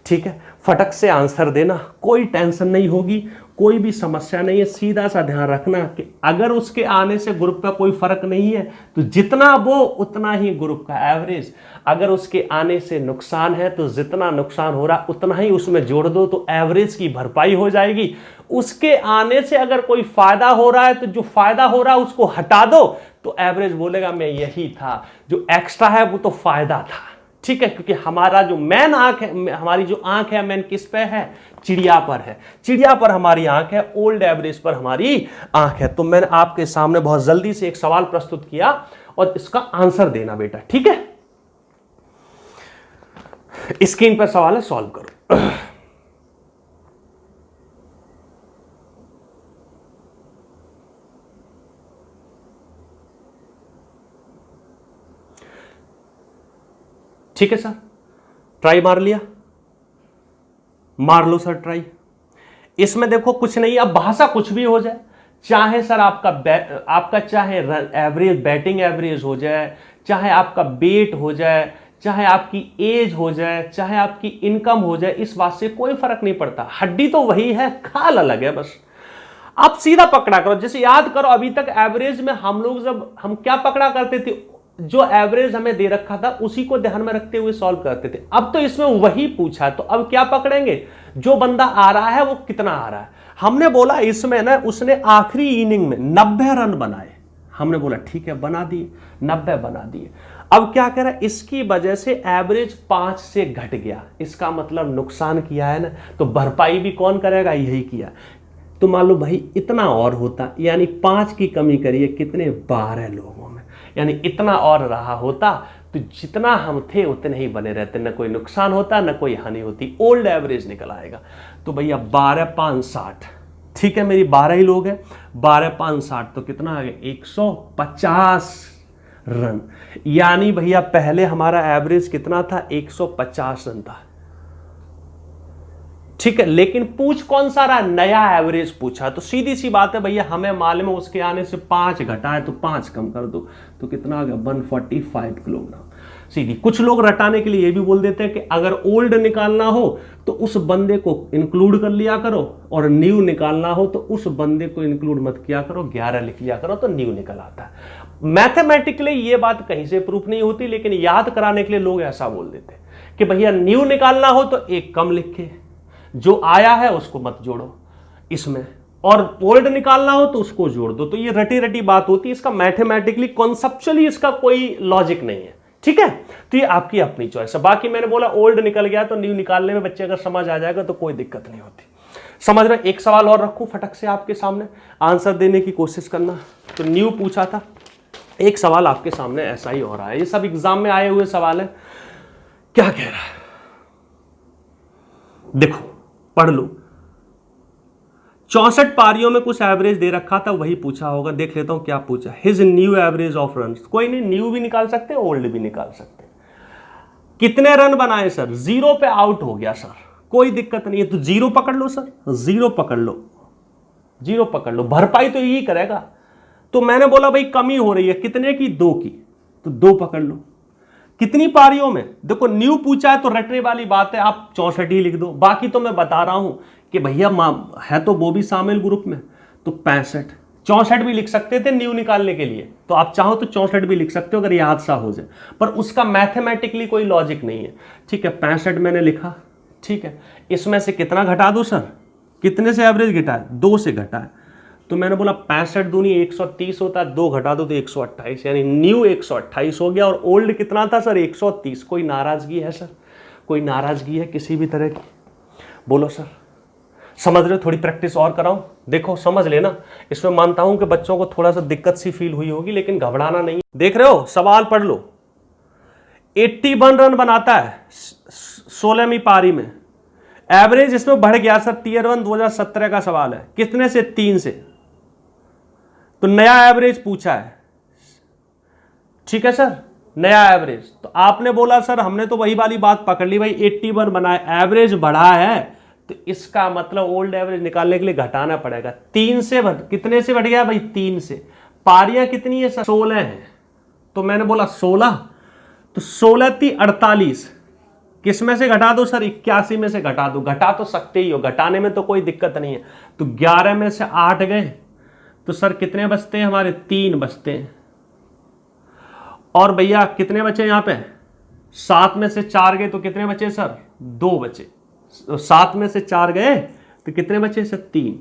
Speaker 1: ठीक है? फटक से आंसर देना, कोई टेंशन नहीं होगी, कोई भी समस्या नहीं है। सीधा सा ध्यान रखना कि अगर उसके आने से ग्रुप का कोई फर्क नहीं है तो जितना वो उतना ही ग्रुप का एवरेज। अगर उसके आने से नुकसान है तो जितना नुकसान हो रहा उतना ही उसमें जोड़ दो तो एवरेज की भरपाई हो जाएगी। उसके आने से अगर कोई फायदा हो रहा है तो जो फायदा हो रहा है उसको हटा दो तो एवरेज बोलेगा मैं यही था, जो एक्स्ट्रा है वो तो फायदा था। ठीक है? क्योंकि हमारा जो मेन आंख है, हमारी जो आंख है मेन किस पे है? चिड़िया पर है। चिड़िया पर हमारी आंख है, ओल्ड एवरेज पर हमारी आंख है। तो मैंने आपके सामने बहुत जल्दी से एक सवाल प्रस्तुत किया और इसका आंसर देना बेटा, ठीक है? स्क्रीन पर सवाल है, सॉल्व करो। ठीक है सर, ट्राई मार लिया? मार लो सर ट्राई। इसमें देखो कुछ नहीं, अब भाषा कुछ भी हो जाए, चाहे सर आपका चाहे एवरेज बैटिंग एवरेज हो जाए, चाहे आपका वेट हो जाए, चाहे आपकी एज हो जाए, चाहे आपकी इनकम हो जाए, इस बात से कोई फर्क नहीं पड़ता। हड्डी तो वही है, खाल अलग है बस। आप सीधा पकड़ा करो। जैसे याद करो अभी तक एवरेज में हम लोग जब हम क्या पकड़ा करते थे, जो एवरेज हमें दे रखा था उसी को ध्यान में रखते हुए सॉल्व करते थे। अब तो इसमें वही पूछा, तो अब क्या पकड़ेंगे? जो बंदा आ रहा है वो कितना आ रहा है। हमने बोला इसमें ना उसने आखिरी इनिंग में 90 रन बनाए, हमने बोला ठीक है बना दिए, 90 बना दिए। अब क्या कह रहा है? इसकी वजह से एवरेज 5 से घट गया, इसका मतलब नुकसान किया है ना, तो भरपाई भी कौन करेगा? यही किया। तो मान लो भाई इतना और होता, यानी 5 की कमी करिए कितने, 12 लोगों में, यानी इतना और रहा होता तो जितना हम थे उतने ही बने रहते, न कोई नुकसान होता न कोई हानि होती, ओल्ड एवरेज निकल आएगा। तो भैया 12 5 60, ठीक है मेरी 12 ही लोग हैं, 12 5 60 तो कितना आ गया 150 रन, यानी भैया पहले हमारा एवरेज कितना था 150 रन था, ठीक है। लेकिन पूछ कौन सा रहा, नया एवरेज पूछा, तो सीधी सी बात है भैया हमें मालूम है उसके आने से 5 घटा है तो 5 कम कर दो, तो कितना आ गया 145 किलोग्राम सीधी। कुछ लोग रटाने के लिए ये भी बोल देते हैं कि अगर ओल्ड निकालना हो तो उस बंदे को इंक्लूड कर लिया करो, और न्यू निकालना हो तो उस बंदे को इंक्लूड मत किया करो, 11 लिख लिया करो तो न्यू निकल आता है। मैथमेटिकली ये बात कहीं से प्रूफ नहीं होती, लेकिन याद कराने के लिए लोग ऐसा बोल देते हैं कि भैया न्यू निकालना हो तो एक कम लिखे, जो आया है उसको मत जोड़ो इसमें, और ओल्ड निकालना हो तो उसको जोड़ दो। तो ये रटी रटी बात होती है, इसका मैथमेटिकली कॉन्सेप्चुअली इसका कोई लॉजिक नहीं है, ठीक है। तो ये आपकी अपनी चॉइस है। बाकी मैंने बोला ओल्ड निकल गया तो न्यू निकालने में बच्चे अगर समझ आ जाएगा तो कोई दिक्कत नहीं होती। समझ रहे? एक सवाल और रखूं फटक से आपके सामने, आंसर देने की कोशिश करना। तो न्यू पूछा था, एक सवाल आपके सामने ऐसा ही हो रहा है, ये सब एग्जाम में आए हुए सवाल है। क्या कह रहा है देखो, पढ़ लो। 64 पारियों में कुछ एवरेज दे रखा था, वही पूछा होगा, देख लेता हूं क्या पूछा। His new average of run, कोई नहीं, न्यू भी निकाल सकते ओल्ड भी निकाल सकते। कितने रन बनाए सर, 0 पे आउट हो गया सर, कोई दिक्कत नहीं है, तो 0 पकड़ लो सर, 0 पकड़ लो, 0 पकड़ लो, भरपाई तो यही करेगा। तो मैंने बोला भाई कमी हो रही है, कितने की, 2 की, तो 2 पकड़ लो। कितनी पारियों में, देखो न्यू पूछा है तो रटने वाली बात है, आप 64 ही लिख दो। बाकी तो मैं बता रहा हूं कि भैया है तो वो भी शामिल ग्रुप में, तो 65 64 भी लिख सकते थे न्यू निकालने के लिए, तो आप चाहो तो 64 भी लिख सकते हो अगर याद सा हो जाए, पर उसका मैथमेटिकली कोई लॉजिक नहीं है, ठीक है। 65 मैंने लिखा, ठीक है। इसमें से कितना घटा दो सर, कितने से एवरेज घटा है, 2 से घटा है, तो मैंने बोला 65 दूनी 130 होता है, 2 घटा दो तो 128, यानी न्यू 128 हो गया, और ओल्ड कितना था सर 130। कोई नाराजगी है सर, कोई नाराजगी है किसी भी तरह की, बोलो सर। समझ रहे हो? थोड़ी प्रैक्टिस और कराऊं, देखो समझ लेना। इसमें मानता हूं कि बच्चों को थोड़ा सा दिक्कत सी फील हुई होगी, लेकिन घबराना नहीं। देख रहे हो, सवाल पढ़ लो। 81 रन बनाता है 16वीं पारी में, एवरेज इसमें बढ़ गया सर, टीयर 1 2017 का सवाल है, कितने से, 3 से, तो नया एवरेज पूछा है, ठीक है सर, नया एवरेज। तो आपने बोला सर हमने तो वही वाली बात पकड़ ली भाई, 81 बनाया, एवरेज बढ़ा है, तो इसका मतलब ओल्ड एवरेज निकालने के लिए घटाना पड़ेगा। 3 से कितने से बढ़ गया भाई, 3 से। पारियां कितनी है सर, 16 है, तो मैंने बोला 16, तो 16 × 48, किस में से घटा दो सर, 81 में से घटा दो, घटा तो सकते ही हो, घटाने में तो कोई दिक्कत नहीं है। तो 11 में से 8 गए, तो सर कितने बचते हैं हमारे, 3 बचते हैं। और भैया कितने बचे यहां पे, 7 में से 4 गए तो कितने बचे सर, 2 बचे। 7 में से 4 गए तो कितने बचे सर, 3,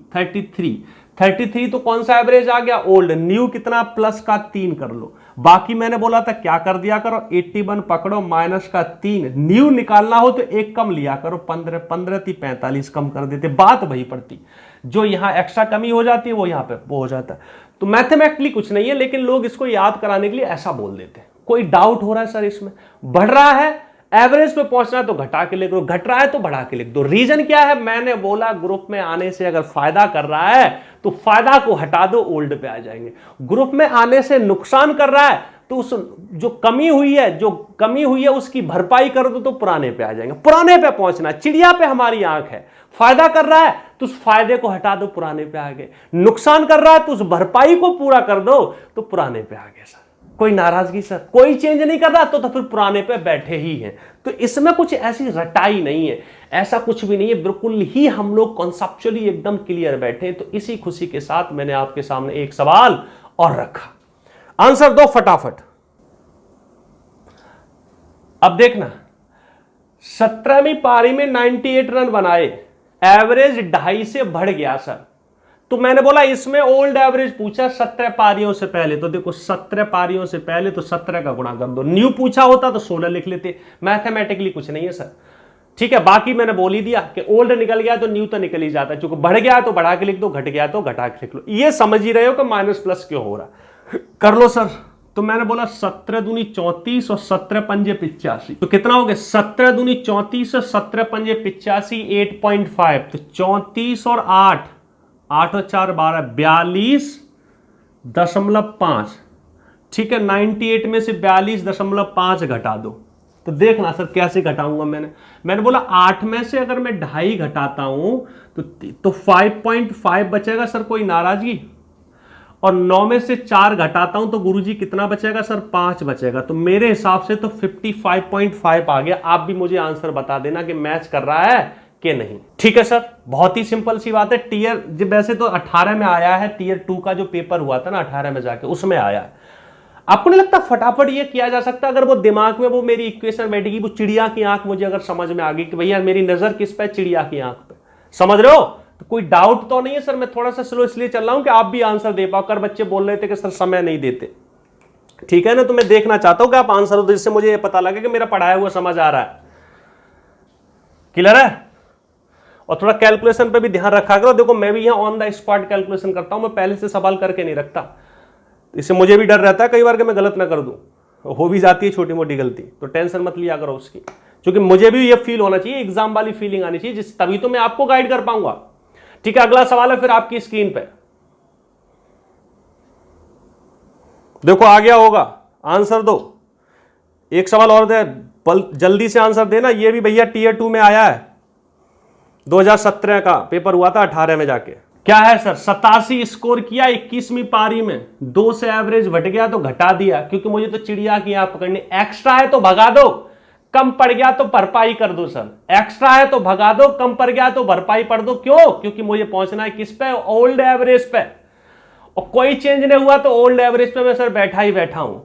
Speaker 1: 33 तो कौन सा एवरेज आ गया, ओल्ड। न्यू कितना, प्लस का 3 कर लो। बाकी मैंने बोला था क्या कर दिया करो, 81 पकड़ो माइनस का 3, न्यू निकालना हो तो एक कम लिया करो, 15 थी 45 कम कर देते, बात वही पड़ती। जो यहां एक्स्ट्रा कमी हो जाती है वो यहां पे वो हो जाता है। तो मैथमेटिकली कुछ नहीं है, लेकिन लोग इसको याद कराने के लिए ऐसा बोल देते हैं। कोई डाउट हो रहा है सर इसमें, बढ़ रहा है एवरेज पे पहुंचना है तो घटा के लिख दो, घट रहा है तो बढ़ा के लिख दो। रीजन क्या है, मैंने बोला ग्रुप में आने से अगर फायदा कर रहा है तो फायदा को हटा दो, ओल्ड पे आ जाएंगे। ग्रुप में आने से नुकसान कर रहा है तो उस जो कमी हुई है उसकी भरपाई कर दो तो पुराने पे आ जाएंगे। पुराने पे पहुंचना, चिड़िया पे हमारी आंख है। फायदा कर रहा है तो उस फायदे को हटा दो, पुराने पे आ गए। नुकसान कर रहा है तो उस भरपाई को पूरा कर दो तो पुराने पे आ गए सर। कोई नाराजगी सर, कोई चेंज नहीं कर रहा तो फिर पुराने पे बैठे ही हैं। तो इसमें कुछ ऐसी रटाई नहीं है, ऐसा कुछ भी नहीं है, बिल्कुल ही हम लोग कॉन्सेप्चुअली एकदम क्लियर बैठे हैं। तो इसी खुशी के साथ मैंने आपके सामने एक सवाल और रखा, आंसर दो फटाफट। अब देखना, 17वीं पारी में 98 रन बनाए, एवरेज 2.5 से बढ़ गया सर। तो मैंने बोला इसमें ओल्ड एवरेज पूछा 17 पारियों से पहले, तो देखो 17 पारियों से पहले तो 17 का गुणा कर दो। न्यू पूछा होता तो 16 लिख लेते, मैथमेटिकली कुछ नहीं है सर। ठीक है, बाकी मैंने बोल ही दिया कि ओल्ड निकल गया तो न्यू तो निकल ही जाता है, चूंकि बढ़ गया तो बढ़ा के लिख दो, घट गया तो घटा के लिख लो। ये समझ ही रहे हो कि माइनस प्लस क्यों हो रहा। कर लो सर। तो मैंने बोला 17 दूनी 34 और 17 पंजे 85, तो कितना हो गया? 17 दूनी 34 और 17 पंजे 85, 8.5। तो 34 और 8, 8 और 4 12, 42.5। ठीक है, 98 में से 42.5 घटा दो। तो देखना सर कैसे घटाऊंगा। मैंने बोला 8 में से अगर मैं 2.5 घटाता हूं तो 5.5 बचेगा सर, कोई नाराजगी? और 9 में से 4 घटाता हूं तो गुरुजी कितना बचेगा सर? 5 बचेगा। तो मेरे हिसाब से तो 55.5 आ गया। आप भी मुझे आंसर बता देना कि मैच कर रहा है कि नहीं। ठीक है सर, बहुत ही सिंपल सी बात है। टीयर वैसे तो 18 में आया है, टीयर 2 का जो पेपर हुआ था ना 18 में जाके, उसमें आया है। आपको नहीं लगता फटाफट ये किया जा सकता? अगर वो दिमाग में वो मेरी इक्वेशन बैठेगी, वो चिड़िया की आंख मुझे अगर समझ में आ गई कि भैया मेरी नजर किस पे? चिड़िया की आंख पे। समझ रहे हो? तो कोई डाउट तो नहीं है सर? मैं थोड़ा सा स्लो इसलिए चल रहा हूं कि आप भी आंसर दे पाओ। कर बच्चे बोल रहे थे कि सर समय नहीं देते, ठीक है ना? तो मैं देखना चाहता हूं कि आप आंसर दो, जिससे मुझे ये पता लगे कि मेरा पढ़ाया हुआ समझ आ रहा है। क्लियर है? और थोड़ा कैलकुलेशन पे भी ध्यान रखा करो। देखो मैं भी यहां ऑन द स्पॉट कैलकुलेशन करता हूं, मैं पहले से सवाल करके नहीं रखता। इससे मुझे भी डर रहता है कई बार कि मैं गलत ना कर दूं, हो भी जाती है छोटी मोटी गलती, तो टेंशन मत लिया करो उसकी। क्योंकि मुझे भी ये फील होना चाहिए, एग्जाम वाली फीलिंग आनी चाहिए, तभी तो मैं आपको गाइड कर पाऊंगा। ठीक है, अगला सवाल है फिर आपकी स्क्रीन पे। देखो आ गया होगा, आंसर दो। एक सवाल और दे, जल्दी से आंसर देना। ये भी भैया टीयर 2 में आया है, 2017 का पेपर हुआ था 18 में जाके। क्या है सर? 87 स्कोर किया 21वीं पारी में, 2 से एवरेज घट गया तो घटा दिया, क्योंकि मुझे तो चिड़िया की आंख पकड़नी। एक्स्ट्रा है तो भगा दो, कम पड़ गया तो भरपाई कर दो सर। एक्स्ट्रा है तो भगा दो, कम पड़ गया तो भरपाई पड़ दो। क्यों? क्योंकि मुझे पहुंचना है किस पे? ओल्ड एवरेज पे। और कोई चेंज नहीं हुआ तो ओल्ड एवरेज पे मैं सर बैठा ही बैठा हूं।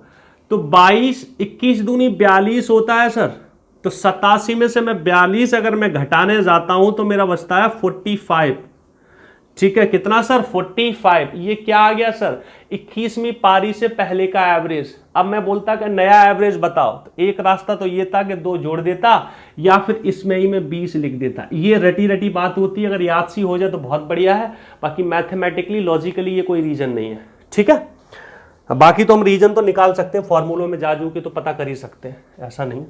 Speaker 1: तो 22, 21 दूनी 42 होता है सर। तो 87 में से मैं 42 अगर मैं घटाने जाता हूं तो मेरा बचता है 45। ठीक है, कितना सर? 45। ये क्या आ गया सर? 21वीं पारी से पहले का एवरेज। अब मैं बोलता कि नया एवरेज बताओ, तो एक रास्ता तो ये था कि 2 जोड़ देता, या फिर इसमें ही मैं 20 लिख देता। ये रटी रटी बात होती है, अगर याद सी हो जाए तो बहुत बढ़िया है। बाकी मैथमेटिकली लॉजिकली ये कोई रीजन नहीं है। ठीक है, बाकी तो हम रीजन तो निकाल सकते हैं, फॉर्मूलों में जा के तो पता कर ही सकते हैं, ऐसा नहीं।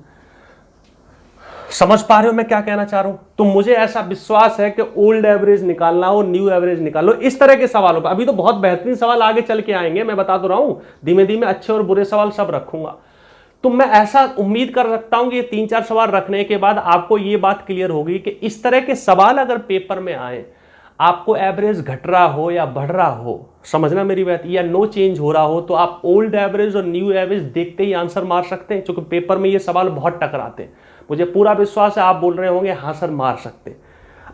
Speaker 1: समझ पा रहे हो मैं क्या कहना चाह रहा हूं? तो मुझे ऐसा विश्वास है कि ओल्ड एवरेज निकालना और न्यू एवरेज निकालो, इस तरह के सवालों पर। अभी तो बहुत बेहतरीन सवाल आगे चल के आएंगे, मैं बता तो रहा हूं। धीमे धीमे अच्छे और बुरे सवाल सब रखूंगा। तो मैं ऐसा उम्मीद कर सकता हूं कि ये 3-4 सवाल रखने के बाद आपको ये बात क्लियर होगी कि इस तरह के सवाल अगर पेपर में आए, आपको एवरेज घट रहा हो या बढ़ रहा हो, समझना मेरी बात, या नो चेंज हो रहा हो, तो आप ओल्ड एवरेज और न्यू एवरेज देखते ही आंसर मार सकते हैं। क्योंकि पेपर में ये सवाल बहुत टकराते हैं। मुझे पूरा विश्वास है आप बोल रहे होंगे हाँ सर मार सकते।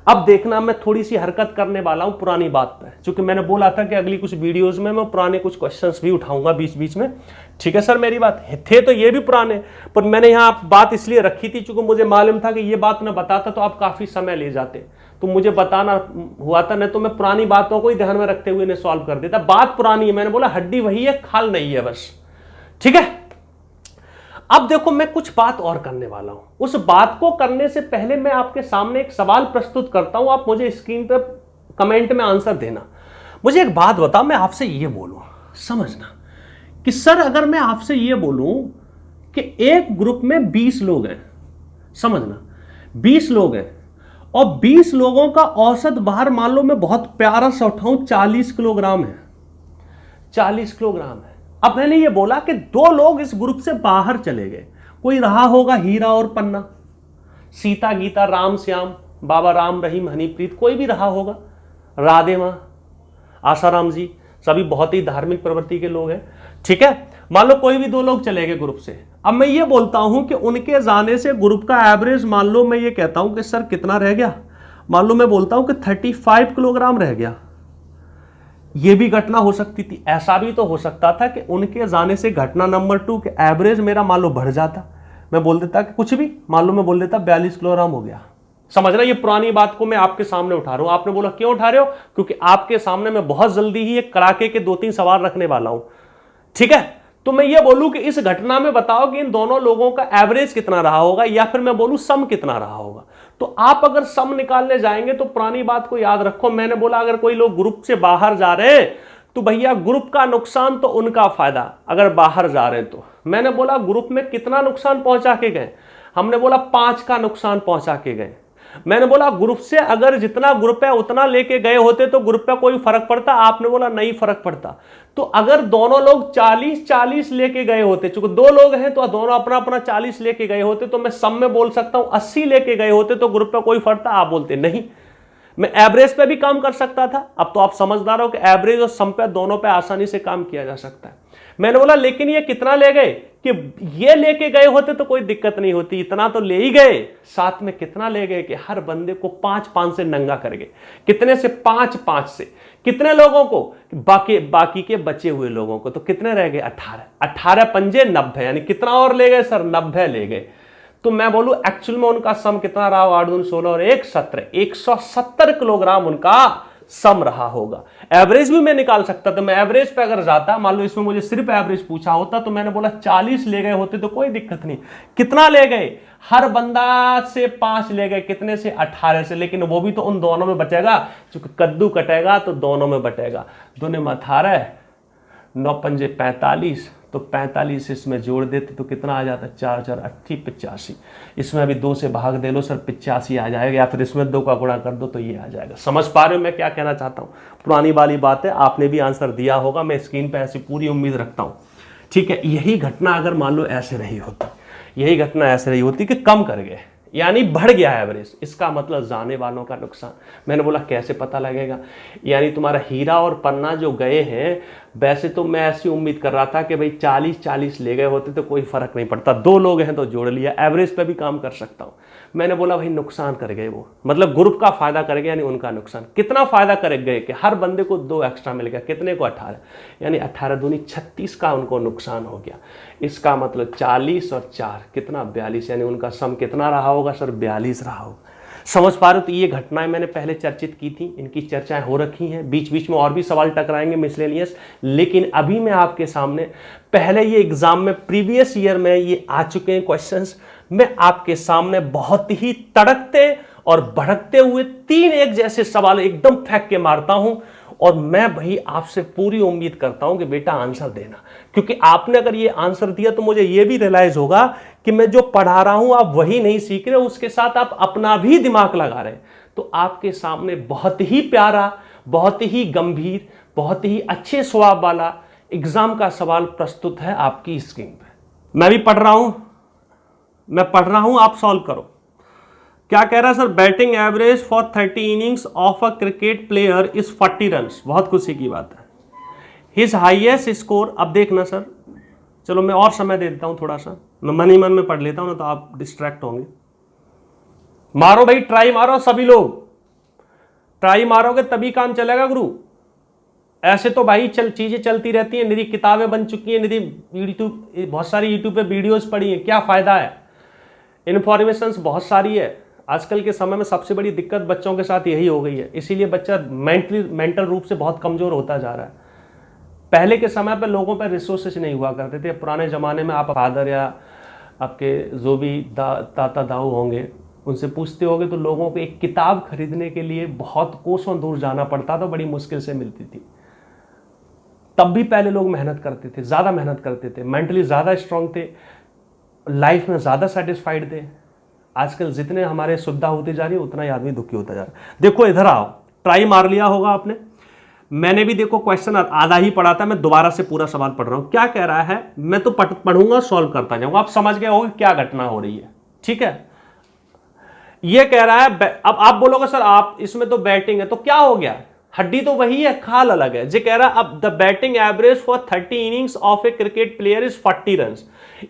Speaker 1: अब देखना, मैं थोड़ी सी हरकत करने वाला हूं पुरानी बात पे, क्योंकि मैंने बोला था कि अगली कुछ वीडियोस में मैं पुराने कुछ क्वेश्चंस भी उठाऊंगा बीच बीच में। ठीक है सर, मेरी बात थे तो ये भी पुराने, पर मैंने यहाँ बात इसलिए रखी थी क्योंकि मुझे मालूम था कि ये बात मैं बताता तो आप काफी समय ले जाते, तो मुझे बताना हुआ था। नहीं तो मैं पुरानी बातों को ही ध्यान में रखते हुए इन्हें सॉल्व कर देता। बात पुरानी है, मैंने बोला हड्डी वही है, खाल नहीं है बस। ठीक है, अब देखो मैं कुछ बात और करने वाला हूं। उस बात को करने से पहले मैं आपके सामने एक सवाल प्रस्तुत करता हूं, आप मुझे स्क्रीन पर कमेंट में आंसर देना। मुझे एक बात बताओ, मैं आपसे ये बोलूं, समझना कि सर अगर मैं आपसे ये बोलूं कि एक ग्रुप में 20 लोग हैं, समझना 20 लोग हैं, और 20 लोगों का औसत बाहर मान लो मैं बहुत प्यारा सा उठाऊं 40 किलोग्राम है, 40 किलोग्राम है। अब मैंने ये बोला कि 2 लोग इस ग्रुप से बाहर चले गए, कोई रहा होगा हीरा और पन्ना, सीता गीता राम श्याम, बाबा राम रहीम हनीप्रीत, कोई भी रहा होगा, राधे मां, आसाराम जी, सभी बहुत ही धार्मिक प्रवृत्ति के लोग हैं। ठीक है, मान लो कोई भी 2 लोग चले गए ग्रुप से। अब मैं ये बोलता हूं कि उनके जाने से ग्रुप का एवरेज मान लो मैं ये कहता हूं कि सर कितना रह गया, मान लो मैं बोलता हूं कि 35 किलोग्राम रह गया। ये भी घटना हो सकती थी, ऐसा भी तो हो सकता था कि उनके जाने से घटना नंबर 2 के एवरेज मेरा मान लो बढ़ जाता, मैं बोल देता कि कुछ भी, मान लो मैं बोल देता 42 किलोग्राम हो गया। समझना, ये पुरानी बात को मैं आपके सामने उठा रहा हूं। आपने बोला क्यों उठा रहे हो? क्योंकि आपके सामने मैं बहुत जल्दी ही एक कड़ाके के 2-3 सवाल रखने वाला हूं। ठीक है, तो मैं ये बोलूं कि इस घटना में बताओ कि इन दोनों लोगों का एवरेज कितना रहा होगा, या फिर मैं बोलूं सम कितना रहा होगा। तो आप अगर सम निकालने जाएंगे तो पुरानी बात को याद रखो, मैंने बोला अगर कोई लोग ग्रुप से बाहर जा रहे हैं तो भैया ग्रुप का नुकसान तो उनका फायदा, अगर बाहर जा रहे हैं तो। मैंने बोला ग्रुप में कितना नुकसान पहुंचा के गए, हमने बोला 5 का नुकसान पहुंचा के गए। मैंने बोला ग्रुप से अगर जितना ग्रुप है उतना लेके गए होते तो ग्रुप पे कोई फर्क पड़ता, आपने बोला नहीं फर्क पड़ता। तो अगर दोनों लोग 40-40 लेके गए होते, चूंकि 2 लोग हैं तो दोनों अपना अपना 40 लेके गए होते, तो मैं सम में बोल सकता हूं 80 लेके गए होते तो ग्रुप पे कोई फर्क था, आप बोलते नहीं। मैं एवरेज पे भी काम कर सकता था। अब तो आप समझदार हो कि एवरेज और सम पे दोनों पे आसानी से काम किया जा सकता है। मैंने बोला लेकिन ये कितना ले गए, कि ये लेके गए होते तो कोई दिक्कत नहीं होती, इतना तो ले ही गए, साथ में कितना ले गए कि हर बंदे को 5-5 से नंगा कर गए। कितने से? 5-5 से। कितने लोगों को? बाकी के बचे हुए लोगों को। तो कितने रह गए? 18 पंजे 90, यानी कितना और ले गए सर? 90 ले गए। तो मैं बोलूं एक्चुअल में उनका सम कितना रहा? 8 दूनी 16 और 1 17, 170 किलोग्राम उनका सम रहा होगा। एवरेज भी मैं निकाल सकता था। मैं एवरेज पे अगर जाता, मान लो इसमें मुझे सिर्फ एवरेज पूछा होता तो मैंने बोला 40 ले गए होते तो कोई दिक्कत नहीं। कितना ले गए? हर बंदा से 5 ले गए। कितने से? 18 से। लेकिन वो भी तो उन दोनों में बचेगा, क्योंकि कद्दू कटेगा तो दोनों में बटेगा। दोनों में 18, 9 पंजे 45, तो 45 इसमें जोड़ देते तो कितना आ जाता? 4 4 80, 85। इसमें अभी 2 से भाग दे लो सर, 85 आ जाएगा, या फिर इसमें 2 का गुणा कर दो तो ये आ जाएगा। समझ पा रहे हो मैं क्या कहना चाहता हूँ? पुरानी वाली बात है, आपने भी आंसर दिया होगा, मैं स्क्रीन पे ऐसी पूरी उम्मीद रखता हूँ। ठीक है, यही घटना अगर मान लो ऐसे रही होती, यही घटना ऐसे रही होती कि कम कर गए, यानी बढ़ गया एवरेज, इसका मतलब जाने वालों का नुकसान। मैंने बोला कैसे पता लगेगा? यानी तुम्हारा हीरा और पन्ना जो गए हैं, वैसे तो मैं ऐसी उम्मीद कर रहा था कि भाई 40-40 ले गए होते तो कोई फर्क नहीं पड़ता, 2 लोग हैं तो जोड़ लिया, एवरेज पे भी काम कर सकता हूं। मैंने बोला भाई नुकसान कर गए वो, मतलब ग्रुप का फायदा कर गए, यानी उनका नुकसान। कितना फायदा कर गए कि हर बंदे को 2 एक्स्ट्रा मिल गया। कितने को? 18, यानी 18 दूनी 36 का उनको नुकसान हो गया। इसका मतलब 40 और 4 कितना? 42, यानी उनका सम कितना रहा होगा सर? 42 रहा होगा। समझ पा रहे हो? तो ये घटनाएं मैंने पहले चर्चित की थी, इनकी चर्चाएं हो रखी हैं, बीच बीच में और भी सवाल टकराएंगे मिसलेनियस, लेकिन अभी मैं आपके सामने, पहले ये एग्जाम में प्रीवियस ईयर में ये आ चुके हैं क्वेश्चंस, मैं आपके सामने बहुत ही तड़कते और भड़कते हुए 3 एक जैसे सवाल एकदम फेंक के मारता हूं, और मैं भाई आपसे पूरी उम्मीद करता हूं कि बेटा आंसर देना, क्योंकि आपने अगर ये आंसर दिया तो मुझे ये भी रियलाइज होगा कि मैं जो पढ़ा रहा हूं आप वही नहीं सीख रहे, उसके साथ आप अपना भी दिमाग लगा रहे हैं। तो आपके सामने बहुत ही प्यारा, बहुत ही गंभीर, बहुत ही अच्छे स्वभाव वाला एग्जाम का सवाल प्रस्तुत है आपकी स्क्रीन पे। मैं भी पढ़ रहा हूं, आप सॉल्व करो। क्या कह रहा है sir? Batting average for 30 innings of a cricket player is 40 run. बहुत खुशी की बात है। हिज हाईएस्ट स्कोर, अब देखना सर, चलो मैं और समय दे देता हूं थोड़ा सा, मैं मन ही मन में पढ़ लेता हूं ना तो आप डिस्ट्रैक्ट होंगे। मारो भाई, ट्राई मारो, सभी लोग ट्राई मारोगे तभी काम चलेगा गुरु। ऐसे तो भाई चीजें चलती रहती हैं, निरी किताबें बन चुकी हैं, निरी यूट्यूब, बहुत सारी यूट्यूब पे वीडियोस पड़ी हैं, क्या फायदा है? इन्फॉर्मेशन बहुत सारी है। आजकल के समय में सबसे बड़ी दिक्कत बच्चों के साथ यही हो गई है, इसीलिए बच्चा मेंटल रूप से बहुत कमजोर होता जा रहा है। पहले के समय पर लोगों पर रिसोर्सेज नहीं हुआ करते थे। पुराने ज़माने में आप फादर या आपके जो भी ताता दाऊ होंगे उनसे पूछते होगे तो लोगों को एक किताब खरीदने के लिए बहुत कोसों दूर जाना पड़ता था, बड़ी मुश्किल से मिलती थी। तब भी पहले लोग मेहनत करते थे, ज़्यादा मेहनत करते थे, मेंटली ज़्यादा स्ट्रांग थे, लाइफ में ज़्यादा सेटिस्फाइड थे। आजकल जितने हमारे सुविधा होती जा रही है उतना ही आदमी दुखी होता जा रहा है। देखो इधर आओ, ट्राई मार लिया होगा आपने, मैंने भी देखो क्वेश्चन आधा ही पढ़ा था, मैं दोबारा से पूरा सवाल पढ़ रहा हूं। क्या कह रहा है? मैं तो पढ़ूंगा, सॉल्व करता जाऊंगा, आप समझ गए होगे क्या घटना हो रही है। ठीक है, ये कह रहा है, अब आप बोलोगे सर आप इसमें तो बैटिंग है, तो क्या हो गया? हड्डी तो वही है, खाल अलग है। ये कह रहा है अब the batting average for 30 innings of A cricket player is 40 run,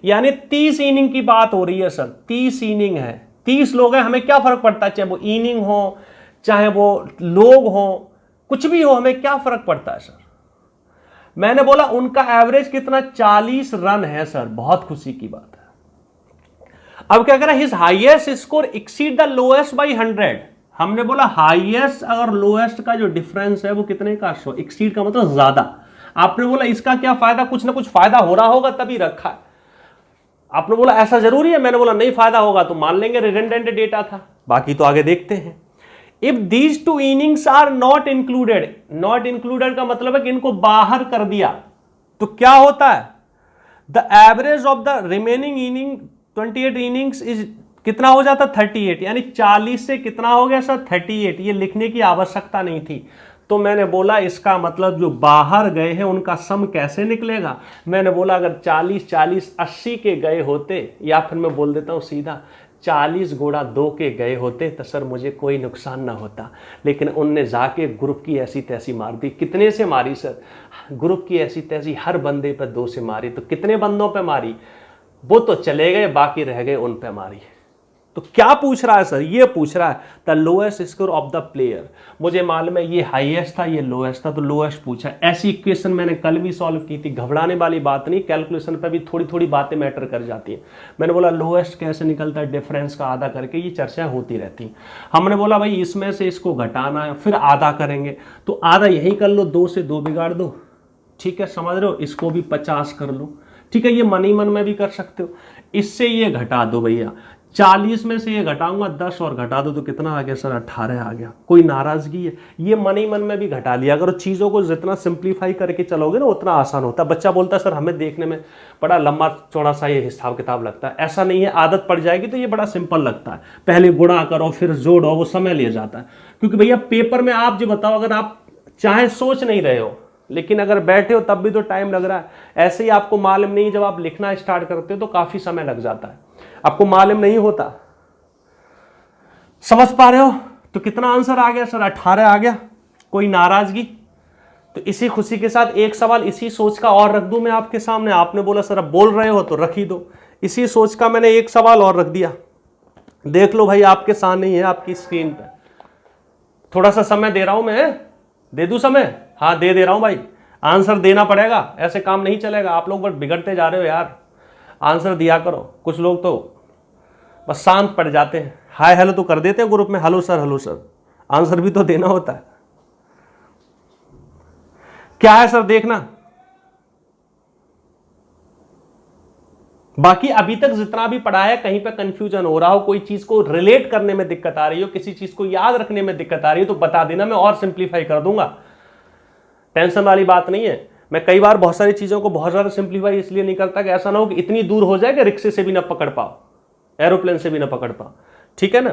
Speaker 1: यानी 30 इनिंग की बात हो रही है सर। 30 इनिंग है, 30 लोग हैं, हमें क्या फर्क पड़ता है? चाहे वो इनिंग हो, चाहे वो लोग हो, कुछ भी हो, हमें क्या फर्क पड़ता है सर? मैंने बोला उनका एवरेज कितना? 40 रन है सर, बहुत खुशी की बात है। अब क्या कह रहा है? His highest score exceed the lowest by 100। हमने बोला हाईएस्ट अगर लोएस्ट का जो डिफरेंस है वो कितने का? 100। एक्सीड का मतलब ज्यादा, आपने बोला इसका क्या फायदा, कुछ ना कुछ फायदा हो रहा होगा तभी रखा है। आपने बोला ऐसा जरूरी है, मैंने बोला नहीं फायदा होगा तो मान लेंगे रिडंडेंट डेटा था, बाकी तो आगे देखते हैं। If these two innings are not included, not included का मतलब है कि इनको बाहर कर दिया तो क्या होता है, the average of the remaining inning 28 innings is कितना हो जाता 38, यानी 40 से कितना हो गया सर 38। ये लिखने की आवश्यकता नहीं थी। तो मैंने बोला इसका मतलब जो बाहर गए हैं उनका सम कैसे निकलेगा। मैंने बोला अगर 40 40 80 के गए होते, या फिर मैं बोल देता हूं सीधा 40 गुणा 2 के गए होते तो सर मुझे कोई नुकसान ना होता, लेकिन उनने जाके ग्रुप की ऐसी तैसी मार दी। कितने से मारी सर, ग्रुप की ऐसी तैसी हर बंदे पर 2 से मारी। तो कितने बंदों पे मारी, वो तो चले गए, बाकी रह गए उन पे मारी। तो क्या पूछ रहा है सर, ये पूछ रहा है the lowest score of the player. मुझे मालूम है ये हाईएस्ट था ये लोएस्ट था, तो लोएस्ट पूछा। ऐसी इक्वेशन मैंने कल भी सॉल्व की थी, घबराने वाली बात नहीं, कैलकुलेशन पे भी थोड़ी थोड़ी बातें मैटर कर जाती हैं। मैंने बोला लोएस्ट कैसे निकलता है, डिफरेंस का आधा करके, ये चर्चा होती रहती। हमने बोला भाई इसमें से इसको घटाना है, फिर आधा करेंगे, तो आधा यही कर लो, 2 से 2 बिगाड़ दो, ठीक है, समझ रहे हो। इसको भी 50 कर लो, ठीक है, ये मन ही मन में भी कर सकते हो। इससे ये घटा दो भैया, 40 में से ये घटाऊंगा 10 और घटा दो तो कितना आ गया सर 18 आ गया। कोई नाराजगी है, ये मन ही मन में भी घटा लिया। अगर चीज़ों को जितना सिंप्लीफाई करके चलोगे ना उतना आसान होता है। बच्चा बोलता है सर हमें देखने में बड़ा लंबा चौड़ा सा ये हिसाब किताब लगता है, ऐसा नहीं है, आदत पड़ जाएगी तो ये बड़ा सिंपल लगता है। पहले गुणा करो फिर जोड़ो, वो समय ले जाता है। क्योंकि भैया पेपर में आप जो बताओ, अगर आप चाहे सोच नहीं रहे हो लेकिन अगर बैठे हो तब भी तो टाइम लग रहा है। ऐसे ही आपको मालूम नहीं, जब आप लिखना स्टार्ट करते हो तो काफी समय लग जाता है, आपको मालूम नहीं होता। समझ पा रहे हो। तो कितना आंसर आ गया सर 18 आ गया। कोई नाराजगी? तो इसी खुशी के साथ एक सवाल इसी सोच का और रख दूं मैं आपके सामने। आपने बोला सर अब बोल रहे हो तो रख ही दो। इसी सोच का मैंने एक सवाल और रख दिया, देख लो भाई, आपके सामने ही है आपकी स्क्रीन पे। थोड़ा सा समय दे रहा हूं मैं, दे दूं समय? हाँ दे रहा हूं भाई, आंसर देना पड़ेगा, ऐसे काम नहीं चलेगा। आप लोग बस बिगड़ते जा रहे हो यार, आंसर दिया करो। कुछ लोग तो बस शांत पड़ जाते हैं, हाय हेलो तो कर देते हैं ग्रुप में, हेलो सर, आंसर भी तो देना होता है। क्या है सर देखना। बाकी अभी तक जितना भी पढ़ा है कहीं पे कंफ्यूजन हो रहा हो, कोई चीज को रिलेट करने में दिक्कत आ रही हो, किसी चीज को याद रखने में दिक्कत आ रही हो तो बता देना, मैं और सिंप्लीफाई कर दूंगा। टेंशन वाली बात नहीं है। मैं कई बार बहुत सारी चीजों को बहुत ज्यादा सिंप्लीफाई इसलिए नहीं करता कि ऐसा ना हो कि इतनी दूर हो जाए कि रिक्शे से भी ना पकड़ पाओ, एरोप्लेन से भी ना पकड़ पाओ, ठीक है ना।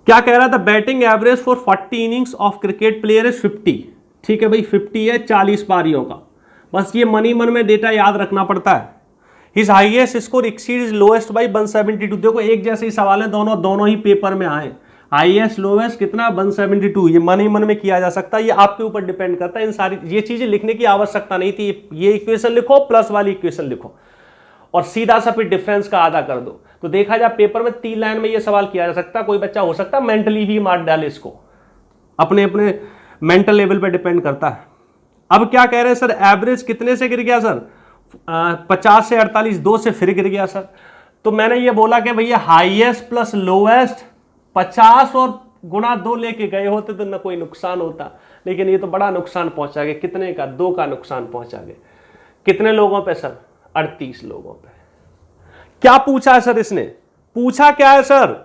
Speaker 1: क्या कह रहा था, batting average for 40 innings of cricket player is 50। ठीक है भाई 50 है 40 पारियों का, बस ये मनी मन में डेटा याद रखना पड़ता है। His highest score exceeds lowest by 172। देखो एक जैसे ही सवाल है, दोनों ही पेपर में आए। हाईएस्ट लोएस्ट कितना 172, ये मन ही मन में किया जा सकता है, ये आपके ऊपर डिपेंड करता है। इन सारी ये चीजें लिखने की आवश्यकता नहीं थी। ये इक्वेशन लिखो प्लस वाली इक्वेशन लिखो और सीधा सा फिर डिफरेंस का आधा कर दो। तो देखा जाए पेपर में 3 लाइन में ये सवाल किया जा सकता है। कोई बच्चा हो सकता है मेंटली भी मार डाले इसको, अपने अपने मेंटल लेवल पे डिपेंड करता है। अब क्या कह रहे हैं सर, एवरेज कितने से गिर गया सर 50 से 48, 2 से फिर गिर गया सर। तो मैंने ये बोला कि भैया हाईएस्ट प्लस लोएस्ट 50 और गुणा 2 लेके गए होते तो ना कोई नुकसान होता, लेकिन ये तो बड़ा नुकसान पहुंचा गए। कितने का? 2 का नुकसान पहुंचा गए। कितने लोगों पे सर? 38 लोगों पे। क्या पूछा है सर इसने? पूछा क्या है सर?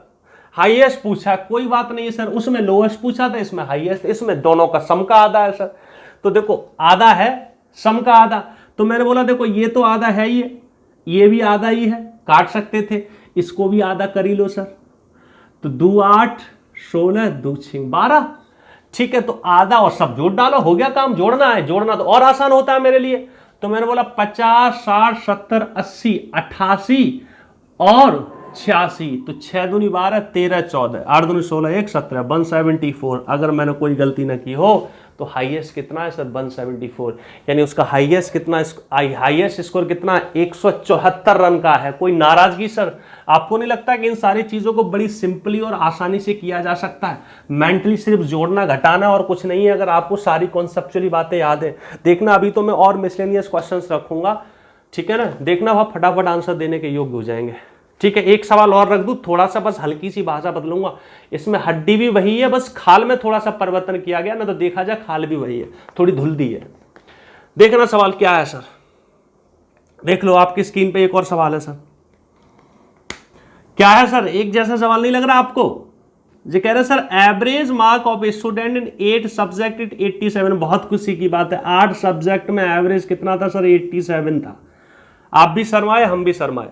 Speaker 1: हाईएस्ट पूछा, कोई बात नहीं है सर, उसमें लोएस्ट पूछा था, इसमें हाईएस्ट, इसमें दोनों का सम का आधा है सर। तो देखो आधा है, सम का आधा। तो मैंने बोला देखो ये तो आधा है ही, ये भी आधा ही है, काट सकते थे, इसको भी आधा कर ही लो सर। तो 2 8 16 2 6 12, ठीक है। तो आधा और सब जोड़ डालो, हो गया काम। जोड़ना है, जोड़ना तो और आसान होता है मेरे लिए। तो मैंने बोला 50 60 70 80 88 और 86, तो 6 दूनी 12 13 14 8 दूनी 16 1 17 174। अगर मैंने कोई गलती ना की हो तो हाईएस्ट कितना है सर 174, यानी उसका हाईएस्ट कितना, हाईएस्ट स्कोर कितना 174 रन का है। कोई नाराजगी सर? आपको नहीं लगता कि इन सारी चीजों को बड़ी सिंपली और आसानी से किया जा सकता है? मेंटली सिर्फ जोड़ना घटाना और कुछ नहीं है। अगर आपको सारी कॉन्सेप्चुअली बातें याद है, देखना अभी तो मैं और मिसलेनियस क्वेश्चंस रखूंगा, ठीक है ना। देखना वह फटाफट आंसर देने के योग्य हो जाएंगे। ठीक है, एक सवाल और रख दूं, थोड़ा सा बस हल्की सी भाषा बदलूंगा, इसमें हड्डी भी वही है, बस खाल में थोड़ा सा परिवर्तन किया गया ना, तो देखा जाए खाल भी वही है, थोड़ी धुलदी है। देखना सवाल क्या है सर, देख लो आपकी स्क्रीन पे एक और सवाल है सर। क्या है सर, एक जैसा सवाल नहीं लग रहा आपको? जो कह रहे sir average mark of student in 8 subject it 87। बहुत खुशी की बात है, 8 सब्जेक्ट में एवरेज कितना था सर? 87 था। आप भी शर्माए, हम भी शर्माए।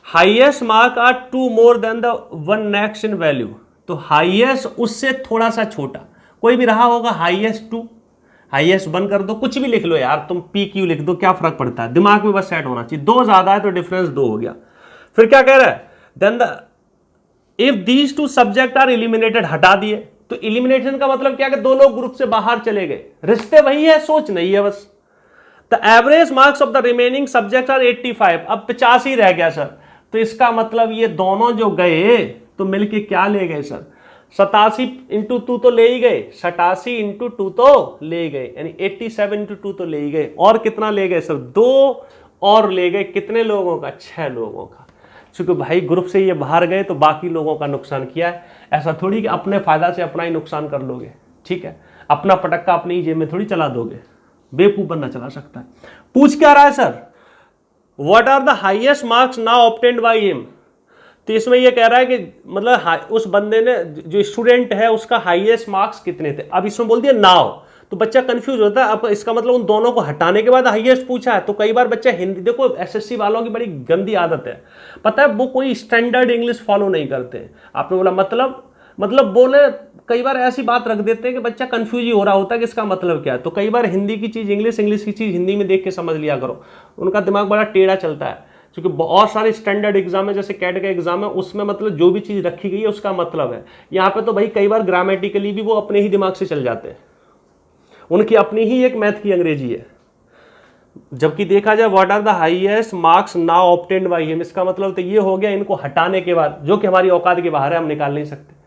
Speaker 1: Highest mark are 2 more than the one next in value. तो हाईएस्ट उससे थोड़ा सा छोटा कोई भी रहा होगा, हाईएस्ट 2, हाईएस्ट 1 कर दो, कुछ भी लिख लो यार, तुम पी क्यू लिख दो, क्या फर्क पड़ता है, दिमाग में बस सेट होना चाहिए। 2 ज्यादा है तो डिफरेंस 2 हो गया। फिर क्या कह रहा है, then the if these 2 subject are eliminated, हटा दिए। तो एलिमिनेशन का मतलब क्या है कि 2 लोग ग्रुप से बाहर चले गए, रिश्ते वही है, सोच नहीं है बस। The average marks of the remaining subject are 85। अब 85 रह गया सर, तो इसका मतलब ये दोनों जो गए तो मिलके क्या ले गए सर? 87 इंटू 2 तो ले ही गए, 87 इंटू 2 तो ले गए, यानी 87 इंटू 2 तो ले ही गए। और कितना ले गए सर? 2 और ले गए। कितने लोगों का? 6 लोगों का। क्योंकि भाई ग्रुप से ये बाहर गए तो बाकी लोगों का नुकसान किया है। ऐसा थोड़ी कि अपने फायदा से अपना ही नुकसान कर लोगे, ठीक है, अपना पटक्का अपनी ही जेब में थोड़ी चला दोगे, बेवकूफ बनना चला सकता है। पूछ क्या रहा है sir, what are the highest marks now obtained by him. तो इसमें यह कह रहा है कि मतलब उस बंदे ने, जो स्टूडेंट है, उसका हाईएस्ट मार्क्स कितने थे। अब इसमें बोल दिया नाउ, तो बच्चा कंफ्यूज होता है। अब इसका मतलब उन दोनों को हटाने के बाद हाईएस्ट पूछा है। तो कई बार बच्चा हिंदी, देखो एसएससी वालों की बड़ी गंदी आदत है, पता है, वो कोई स्टैंडर्ड इंग्लिश फॉलो नहीं करते। आपने बोला मतलब बोले, कई बार ऐसी बात रख देते हैं कि बच्चा कंफ्यूज ही हो रहा होता है कि इसका मतलब क्या है। तो कई बार हिंदी की चीज इंग्लिश, इंग्लिश की चीज हिंदी में देख के समझ लिया करो। उनका दिमाग बड़ा टेढ़ा चलता है, क्योंकि बहुत सारे स्टैंडर्ड एग्जाम है, जैसे कैट का एग्जाम है, उसमें मतलब जो भी चीज रखी गई है उसका मतलब है। यहाँ पे तो भाई कई बार ग्रामेटिकली भी वो अपने ही दिमाग से चल जाते हैं, उनकी अपनी ही एक मैथ की अंग्रेजी है। जबकि देखा जाए what are the highest marks now obtained by him, इसका मतलब तो ये हो गया इनको हटाने के बाद, जो कि हमारी औकात के बाहर है, हम निकाल नहीं सकते।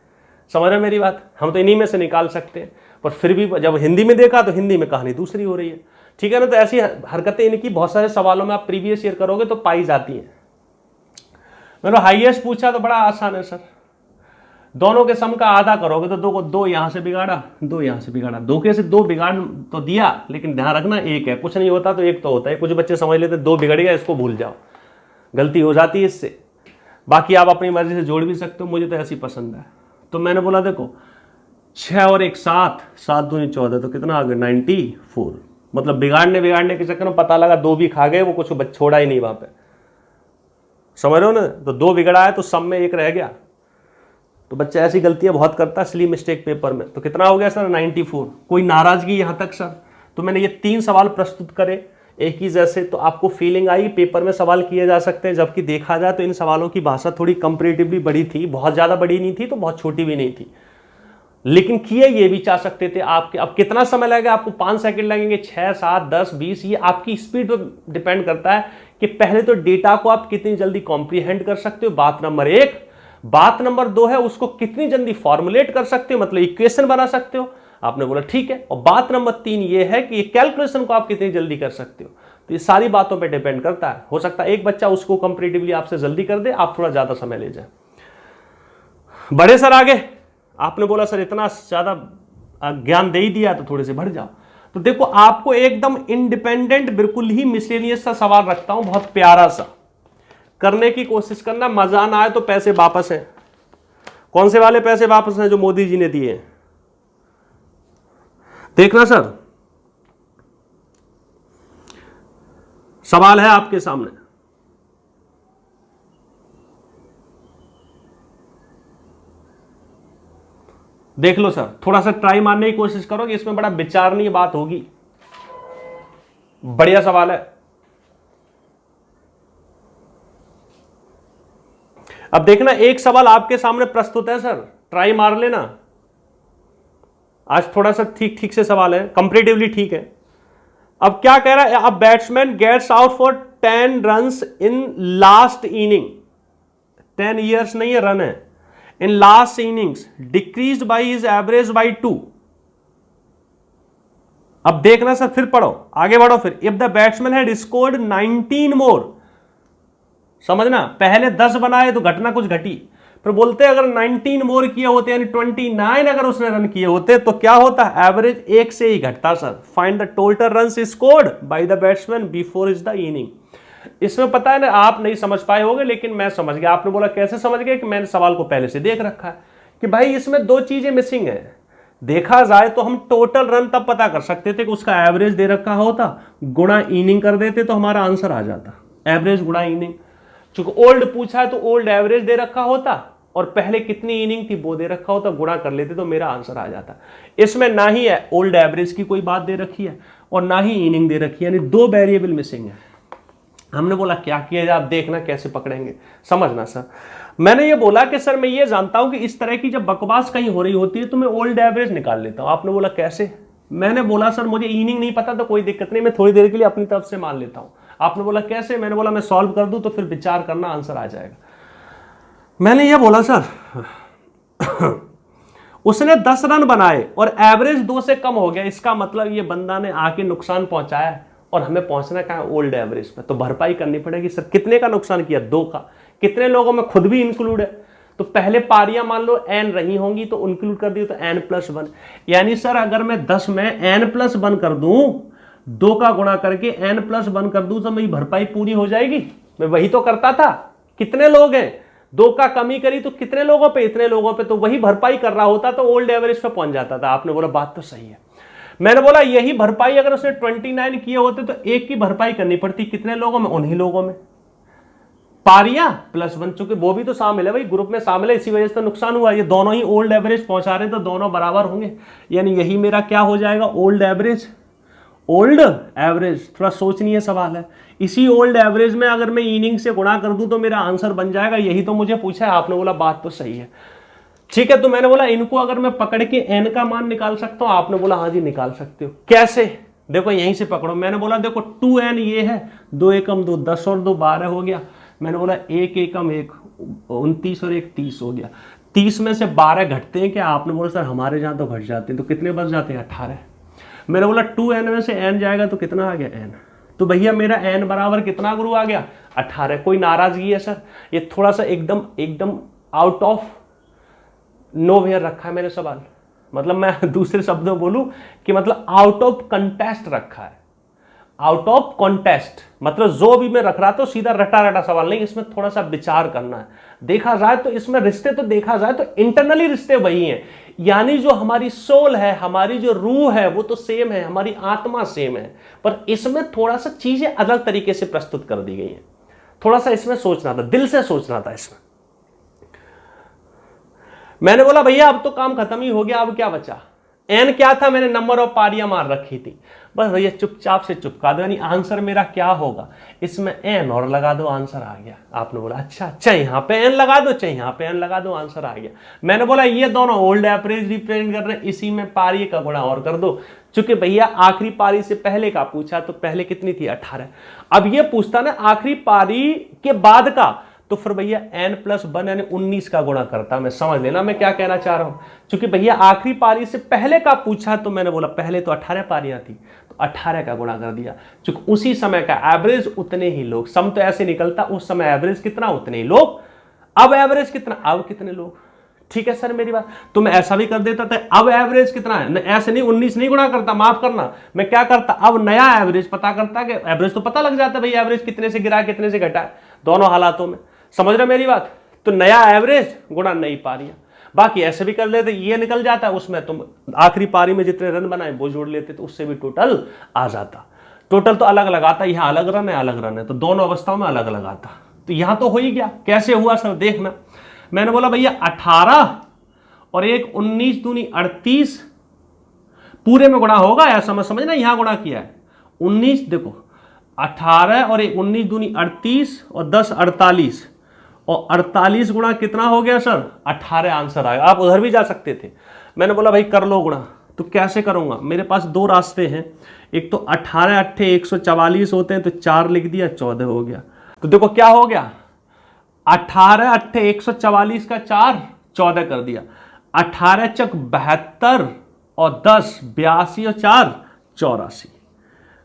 Speaker 1: समझ रहे मेरी बात? हम तो इन्हीं में से निकाल सकते हैं, पर फिर भी जब हिंदी में देखा तो हिंदी में कहानी दूसरी हो रही है, ठीक है ना। तो ऐसी हरकतें इनकी बहुत सारे सवालों में आप प्रीवियस ईयर करोगे तो पाई जाती हैं। मैंने हाईएस्ट पूछा तो बड़ा आसान है सर, दोनों के सम का आधा करोगे तो 2 को 2 यहां से बिगाड़ा, 2 यहां से बिगाड़ा, 2 के से 2 बिगाड़ तो दिया, लेकिन ध्यान रखना एक है, कुछ नहीं होता तो एक तो होता है। कुछ बच्चे समझ लेते 2 बिगड़ गया, इसको भूल जाओ, गलती हो जाती है इससे। बाकी आप अपनी मर्जी से जोड़ भी सकते हो, मुझे तो ऐसी पसंद है। तो मैंने बोला देखो 6 और 1 7, 7 दूनी 14, तो कितना आ गया 94। मतलब बिगाड़ने के चक्कर में पता लगा 2 भी खा गए, वो कुछ छोड़ा ही नहीं वहां पे, समझ रहे हो ना। तो 2 बिगड़ा है तो सम में 1 रह गया। तो बच्चा ऐसी गलतियां बहुत करता है स्ली मिस्टेक पेपर में। तो कितना हो गया सर 94। कोई नाराजगी यहां तक सर? तो मैंने ये 3 सवाल प्रस्तुत करे एक ही जैसे, तो आपको फीलिंग आई पेपर में सवाल किए जा सकते हैं। जबकि देखा जाए तो इन सवालों की भाषा थोड़ी कंपैरेटिवली बड़ी थी, बहुत ज्यादा बड़ी नहीं थी तो बहुत छोटी भी नहीं थी, लेकिन किए ये भी चाह सकते थे आपके। अब कितना समय लगेगा आपको? 5 सेकंड लगेंगे, 6 7 10 20, ये आपकी स्पीड पर डिपेंड करता है कि पहले तो डेटा को आप कितनी जल्दी कॉम्प्रीहेंड कर सकते हो, बात नंबर 1। बात नंबर 2 है उसको कितनी जल्दी फॉर्मुलेट कर सकते हो, मतलब इक्वेशन बना सकते हो। आपने बोला ठीक है। और बात नंबर 3 ये है कि ये कैलकुलेशन को आप कितनी जल्दी कर सकते हो। तो ये सारी बातों पे डिपेंड करता है। हो सकता है एक बच्चा उसको कंपैरेटिवली आपसे जल्दी कर दे, आप थोड़ा ज्यादा समय ले जाए। बढ़े सर आगे? आपने बोला सर इतना ज्यादा ज्ञान दे ही दिया तो थोड़े से बढ़ जाओ। तो देखो आपको एकदम इंडिपेंडेंट, बिल्कुल ही मिसलेनियस सा सवाल रखता हूं, बहुत प्यारा सा, करने की कोशिश करना। मजा ना आए तो पैसे वापस हैं। कौन से वाले पैसे वापस हैं? जो मोदी जी ने दिए हैं। देखना सर, सवाल है आपके सामने, देख लो सर, थोड़ा सा ट्राई मारने की कोशिश करोगे, इसमें बड़ा विचारणीय बात होगी। बढ़िया सवाल है। अब देखना, एक सवाल आपके सामने प्रस्तुत है सर, ट्राई मार लेना। आज थोड़ा सा ठीक से सवाल है, कंपैरेटिवली ठीक है। अब क्या कह रहा है? A batsman gets out for 10 runs in last inning, 10 years नहीं है, रन है, in last innings decreased by his average by 2। अब देखना सर, फिर पढ़ो, आगे बढ़ो। फिर if the batsman had scored 19 more, समझना, पहले 10 बनाए तो घटना कुछ घटी, फिर बोलते अगर 19 मोर किए होते यानी 29 अगर उसने रन किए होते तो क्या होता, एवरेज 1 से ही घटता sir. Find the total runs scored by the batsman before is the inning. इसमें पता है ना, आप नहीं समझ पाए होंगे लेकिन मैं समझ गया। आपने बोला कैसे समझ गए, कि मैंने सवाल को पहले से देख रखा है कि भाई इसमें 2 चीजें मिसिंग है। देखा जाए तो हम टोटल रन तब पता कर सकते थे कि उसका एवरेज दे रखा होता, गुणा इनिंग कर देते तो हमारा आंसर आ जाता, एवरेज गुणा इनिंग। चूंकि ओल्ड पूछा है तो ओल्ड एवरेज दे रखा होता और पहले कितनी इनिंग थी वो दे रखा होता, गुणा कर लेते तो मेरा आंसर आ जाता। इसमें ना ही है ओल्ड एवरेज की कोई बात दे रखी है और ना ही इनिंग दे रखी है, यानी 2 वेरिएबल मिसिंग है। हमने बोला क्या किया जाए, आप देखना कैसे पकड़ेंगे, समझना सर। मैंने ये बोला कि सर मैं ये जानता हूं कि इस तरह की जब बकवास कहीं हो रही होती है तो मैं ओल्ड एवरेज निकाल लेता हूं। आपने बोला कैसे, मैंने बोला सर मुझे इनिंग नहीं पता तो कोई दिक्कत नहीं, मैं थोड़ी देर के लिए अपनी तरफ से मान लेता हूं। आपने बोला कैसे, मैंने बोला मैं सॉल्व कर दूं तो फिर विचार करना, आंसर आ जाएगा। मैंने ये बोला सर उसने 10 रन बनाए और एवरेज 2 से कम हो गया, इसका मतलब ये बंदा ने आके नुकसान पहुंचाया है और हमें पहुंचना कहां, ओल्ड एवरेज पे, तो भरपाई करनी पड़ेगी। सर कितने का नुकसान किया, 2 का, कितने लोगों में खुद भी इंक्लूड है, तो पहले पारियां मान लो n रही होंगी तो इंक्लूड कर दी तो n+1, यानी सर अगर मैं 10 में n+1 कर दूं, 2 का गुणा करके n+1 कर दूं तो मेरी भरपाई पूरी हो जाएगी। मैं वही तो करता था, कितने लोग हैं, 2 का कमी करी तो कितने लोगों पे, इतने लोगों पे, तो वही भरपाई कर रहा होता तो ओल्ड एवरेज पे पहुंच जाता था। आपने बोला बात तो सही है। मैंने बोला यही भरपाई अगर उसने 29 किए होते तो 1 की भरपाई करनी पड़ती, कितने लोगों में, उन्हीं लोगों में, पारियां +1, चूंकि वो भी तो शामिल है भाई, ग्रुप में शामिल है, इसी वजह से तो नुकसान हुआ। ये दोनों ही ओल्ड एवरेज पहुंचा रहे हैं तो दोनों बराबर होंगे, यानी यही मेरा क्या हो जाएगा, ओल्ड एवरेज। ओल्ड एवरेज थोड़ा सोचनीय सवाल है। इसी ओल्ड एवरेज में अगर मैं इनिंग से गुणा कर दूं तो मेरा आंसर बन जाएगा, यही तो मुझे पूछा है। आपने बोला बात तो सही है, ठीक है। तो मैंने बोला इनको अगर मैं पकड़ के n का मान निकाल सकता हूं, आपने बोला हाँ जी निकाल सकते हो। कैसे, देखो यहीं से पकड़ो। मैंने बोला देखो 2n ये है, 2 एकम 2 10 और 2 12 हो गया। मैंने बोला 1 एकम 1 29 और 1 30 हो गया। 30 में से 12 घटते हैं क्या, आपने बोला सर हमारे जहां तो घट जाते हैं, तो कितने बच जाते हैं, 18। मैंने बोला 2n में से n जाएगा तो कितना आ गया, n, तो भैया मेरा n बराबर कितना गुरु आ गया, 18। कोई नाराजगी है सर, ये थोड़ा सा एकदम आउट ऑफ नोवेयर रखा है मैंने सवाल, मतलब मैं दूसरे शब्दों में बोलूं कि मतलब आउट ऑफ कंटेस्ट रखा है। आउट ऑफ कॉन्टेस्ट मतलब जो भी मैं रख रहा था सीधा रटा सवाल नहीं, इसमें थोड़ा सा विचार करना है। देखा जाए तो इसमें रिश्ते तो देखा जाए तो इंटरनली रिश्ते वही हैं, यानी जो हमारी सोल है, हमारी जो रूह है वो तो सेम है, हमारी आत्मा सेम है, पर इसमें थोड़ा सा चीजें अलग तरीके से प्रस्तुत कर दी गई हैं। थोड़ा सा इसमें सोचना था, दिल से सोचना था इसमें। मैंने बोला भैया अब तो काम खत्म ही हो गया, अब क्या बचा, एन क्या था, मैंने नंबर ऑफ पारियां मार रखी थी, बस भैया चुपचाप से चुपका दो, यानी आंसर मेरा क्या होगा, इसमें एन और लगा दो, आंसर आ गया। आपने बोला अच्छा चाहे यहां पे एन लगा दो, चाहे यहां पे एन लगा दो, आंसर आ गया। मैंने बोला ये दोनों ओल्ड एवरेज रिप्रेजेंट कर रहे हैं, इसी में पारी का गुणा और कर दो, चूंकि भैया आखिरी पारी से पहले का पूछा तो पहले कितनी थी, 18। अब ये पूछता ना आखिरी पारी के बाद का, तो फिर भैया n+1 यानी 19 का गुणा करता। मैं समझ लेना मैं क्या कहना चाह रहा हूं, क्योंकि भैया आखिरी पारी से पहले का पूछा तो मैंने बोला पहले तो 18 पारियां थी तो 18 का गुणा कर दिया, क्योंकि उसी समय का एवरेज उतने ही लोग, सम तो ऐसे निकलता उस समय एवरेज कितना उतने ही लोग, अब एवरेज कितना, अब कितने लोग। ठीक है सर मेरी बात, तो मैं ऐसा भी कर देता था, अब एवरेज कितना है, ऐसे नहीं 19 नहीं गुणा करता, माफ करना, मैं क्या करता, अब नया एवरेज पता करता, कि एवरेज तो पता लग जाता भाई एवरेज कितने से गिरा कितने से घटा, दोनों हालातों में, समझ रहे मेरी बात। तो नया एवरेज गुणा नई पारियां, बाकी ऐसे भी कर लेते, ये निकल जाता है उसमें, तुम आखिरी पारी में जितने रन बनाए वो जोड़ लेते तो उससे भी टोटल आ जाता। टोटल तो अलग लगाता, यहां अलग रन है तो दोनों अवस्थाओं में अलग लगाता, तो यहां तो हो ही गया। कैसे हुआ सर देखना, मैंने बोला भैया 18 और एक 19 दूनी 38 पूरे में गुणा होगा, ऐसा मत समझना यहां गुणा किया है 19, देखो 18 और एक 19 दूनी 38 और 10 48 और 48 गुणा कितना हो गया सर, 18 आंसर आएगा। आप उधर भी जा सकते थे, मैंने बोला भाई कर लो गुणा, तो कैसे करूंगा, मेरे पास 2 रास्ते हैं, एक तो 18 8 144 होते हैं तो 4 लिख दिया 14 हो गया। तो देखो क्या हो गया, 18 8 144 का 4 14 कर दिया, 18 चक 72 और 10 82 और 4 84,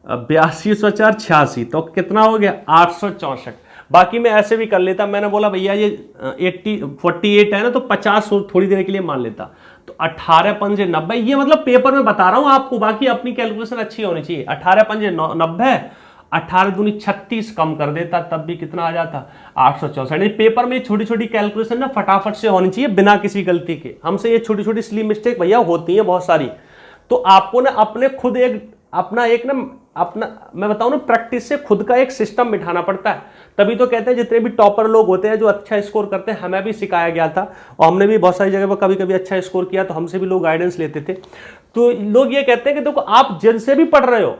Speaker 1: 82 और 4 86, तो कितना हो गया 864। बाकी मैं ऐसे भी कर लेता, मैंने बोला भैया ये 48 है ना, तो 50 थोड़ी देर के लिए मान लेता, तो 18 पंजे 90, ये मतलब पेपर में बता रहा हूं आपको, बाकी अपनी कैलकुलेशन अच्छी होनी चाहिए। 18 पंजे 90, 18 दूनी 36 कम कर देता, तब भी कितना आ जाता 864। पेपर में छोटी छोटी कैलकुलेशन ना फटाफट से होनी चाहिए बिना किसी गलती के। हमसे ये छोटी छोटी स्लिप मिस्टेक भैया होती है बहुत सारी, तो आपको ना अपने खुद अपना मैं बताऊं ना, प्रैक्टिस से खुद का एक सिस्टम बिठाना पड़ता है। तभी तो कहते हैं जितने भी टॉपर लोग होते हैं जो अच्छा स्कोर करते हैं, हमें भी सिखाया गया था और हमने भी बहुत सारी जगह पर कभी कभी अच्छा स्कोर किया, तो हमसे भी लोग गाइडेंस लेते थे। तो लोग ये कहते हैं कि देखो आप जिनसे भी पढ़ रहे हो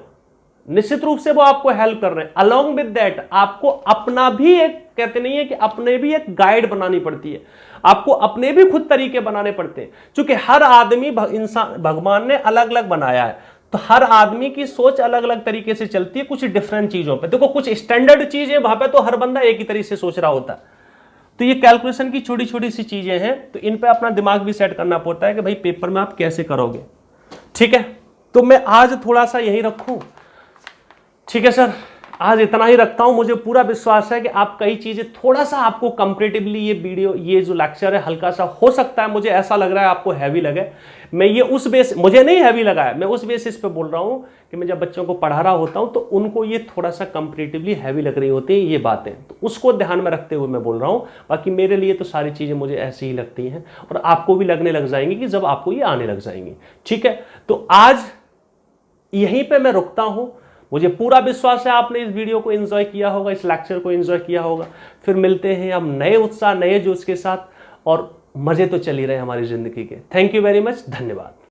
Speaker 1: निश्चित रूप से वो आपको हेल्प कर रहे हैं, अलोंग विद दैट आपको अपना भी एक, कहते नहीं है कि अपने भी एक गाइड बनानी पड़ती है, आपको अपने भी खुद तरीके बनाने पड़ते हैं। क्योंकि हर आदमी इंसान भगवान ने अलग अलग बनाया है, तो हर आदमी की सोच अलग अलग तरीके से चलती है कुछ डिफरेंट चीजों पे। देखो कुछ स्टैंडर्ड चीज है वहां पे तो हर बंदा एक ही तरीके से सोच रहा होता है। तो ये कैलकुलेशन की छोटी छोटी सी चीजें हैं, तो इन पे अपना दिमाग भी सेट करना पड़ता है कि भाई पेपर में आप कैसे करोगे। ठीक है, तो मैं आज थोड़ा सा यही रखूं। ठीक है सर, आज इतना ही रखता हूं। मुझे पूरा विश्वास है कि आप कई चीजें थोड़ा सा आपको कंपैरेटिवली ये वीडियो, ये जो लेक्चर है हल्का सा हो सकता है, मुझे ऐसा लग रहा है आपको हैवी लगे। मैं ये उस बेस, मुझे नहीं हैवी लगा है, मैं उस बेसिस पे बोल रहा हूं कि मैं जब बच्चों को पढ़ा रहा होता हूं तो उनको ये थोड़ा सा कंपैरेटिवली हैवी लग रही होती है ये बातें, तो उसको ध्यान में रखते हुए मैं बोल रहा हूं। बाकी मेरे लिए तो सारी चीजें मुझे ऐसी ही लगती हैं और आपको भी लगने लग जाएंगी कि जब आपको ये आने लग जाएंगी। ठीक है, तो आज यहीं पे मैं रुकता हूं। मुझे पूरा विश्वास है आपने इस वीडियो को एंजॉय किया होगा, इस लेक्चर को एंजॉय किया होगा। फिर मिलते हैं हम नए उत्साह, नए जोश के साथ, और मजे तो चल ही रहे हमारी जिंदगी के। थैंक यू वेरी मच, धन्यवाद।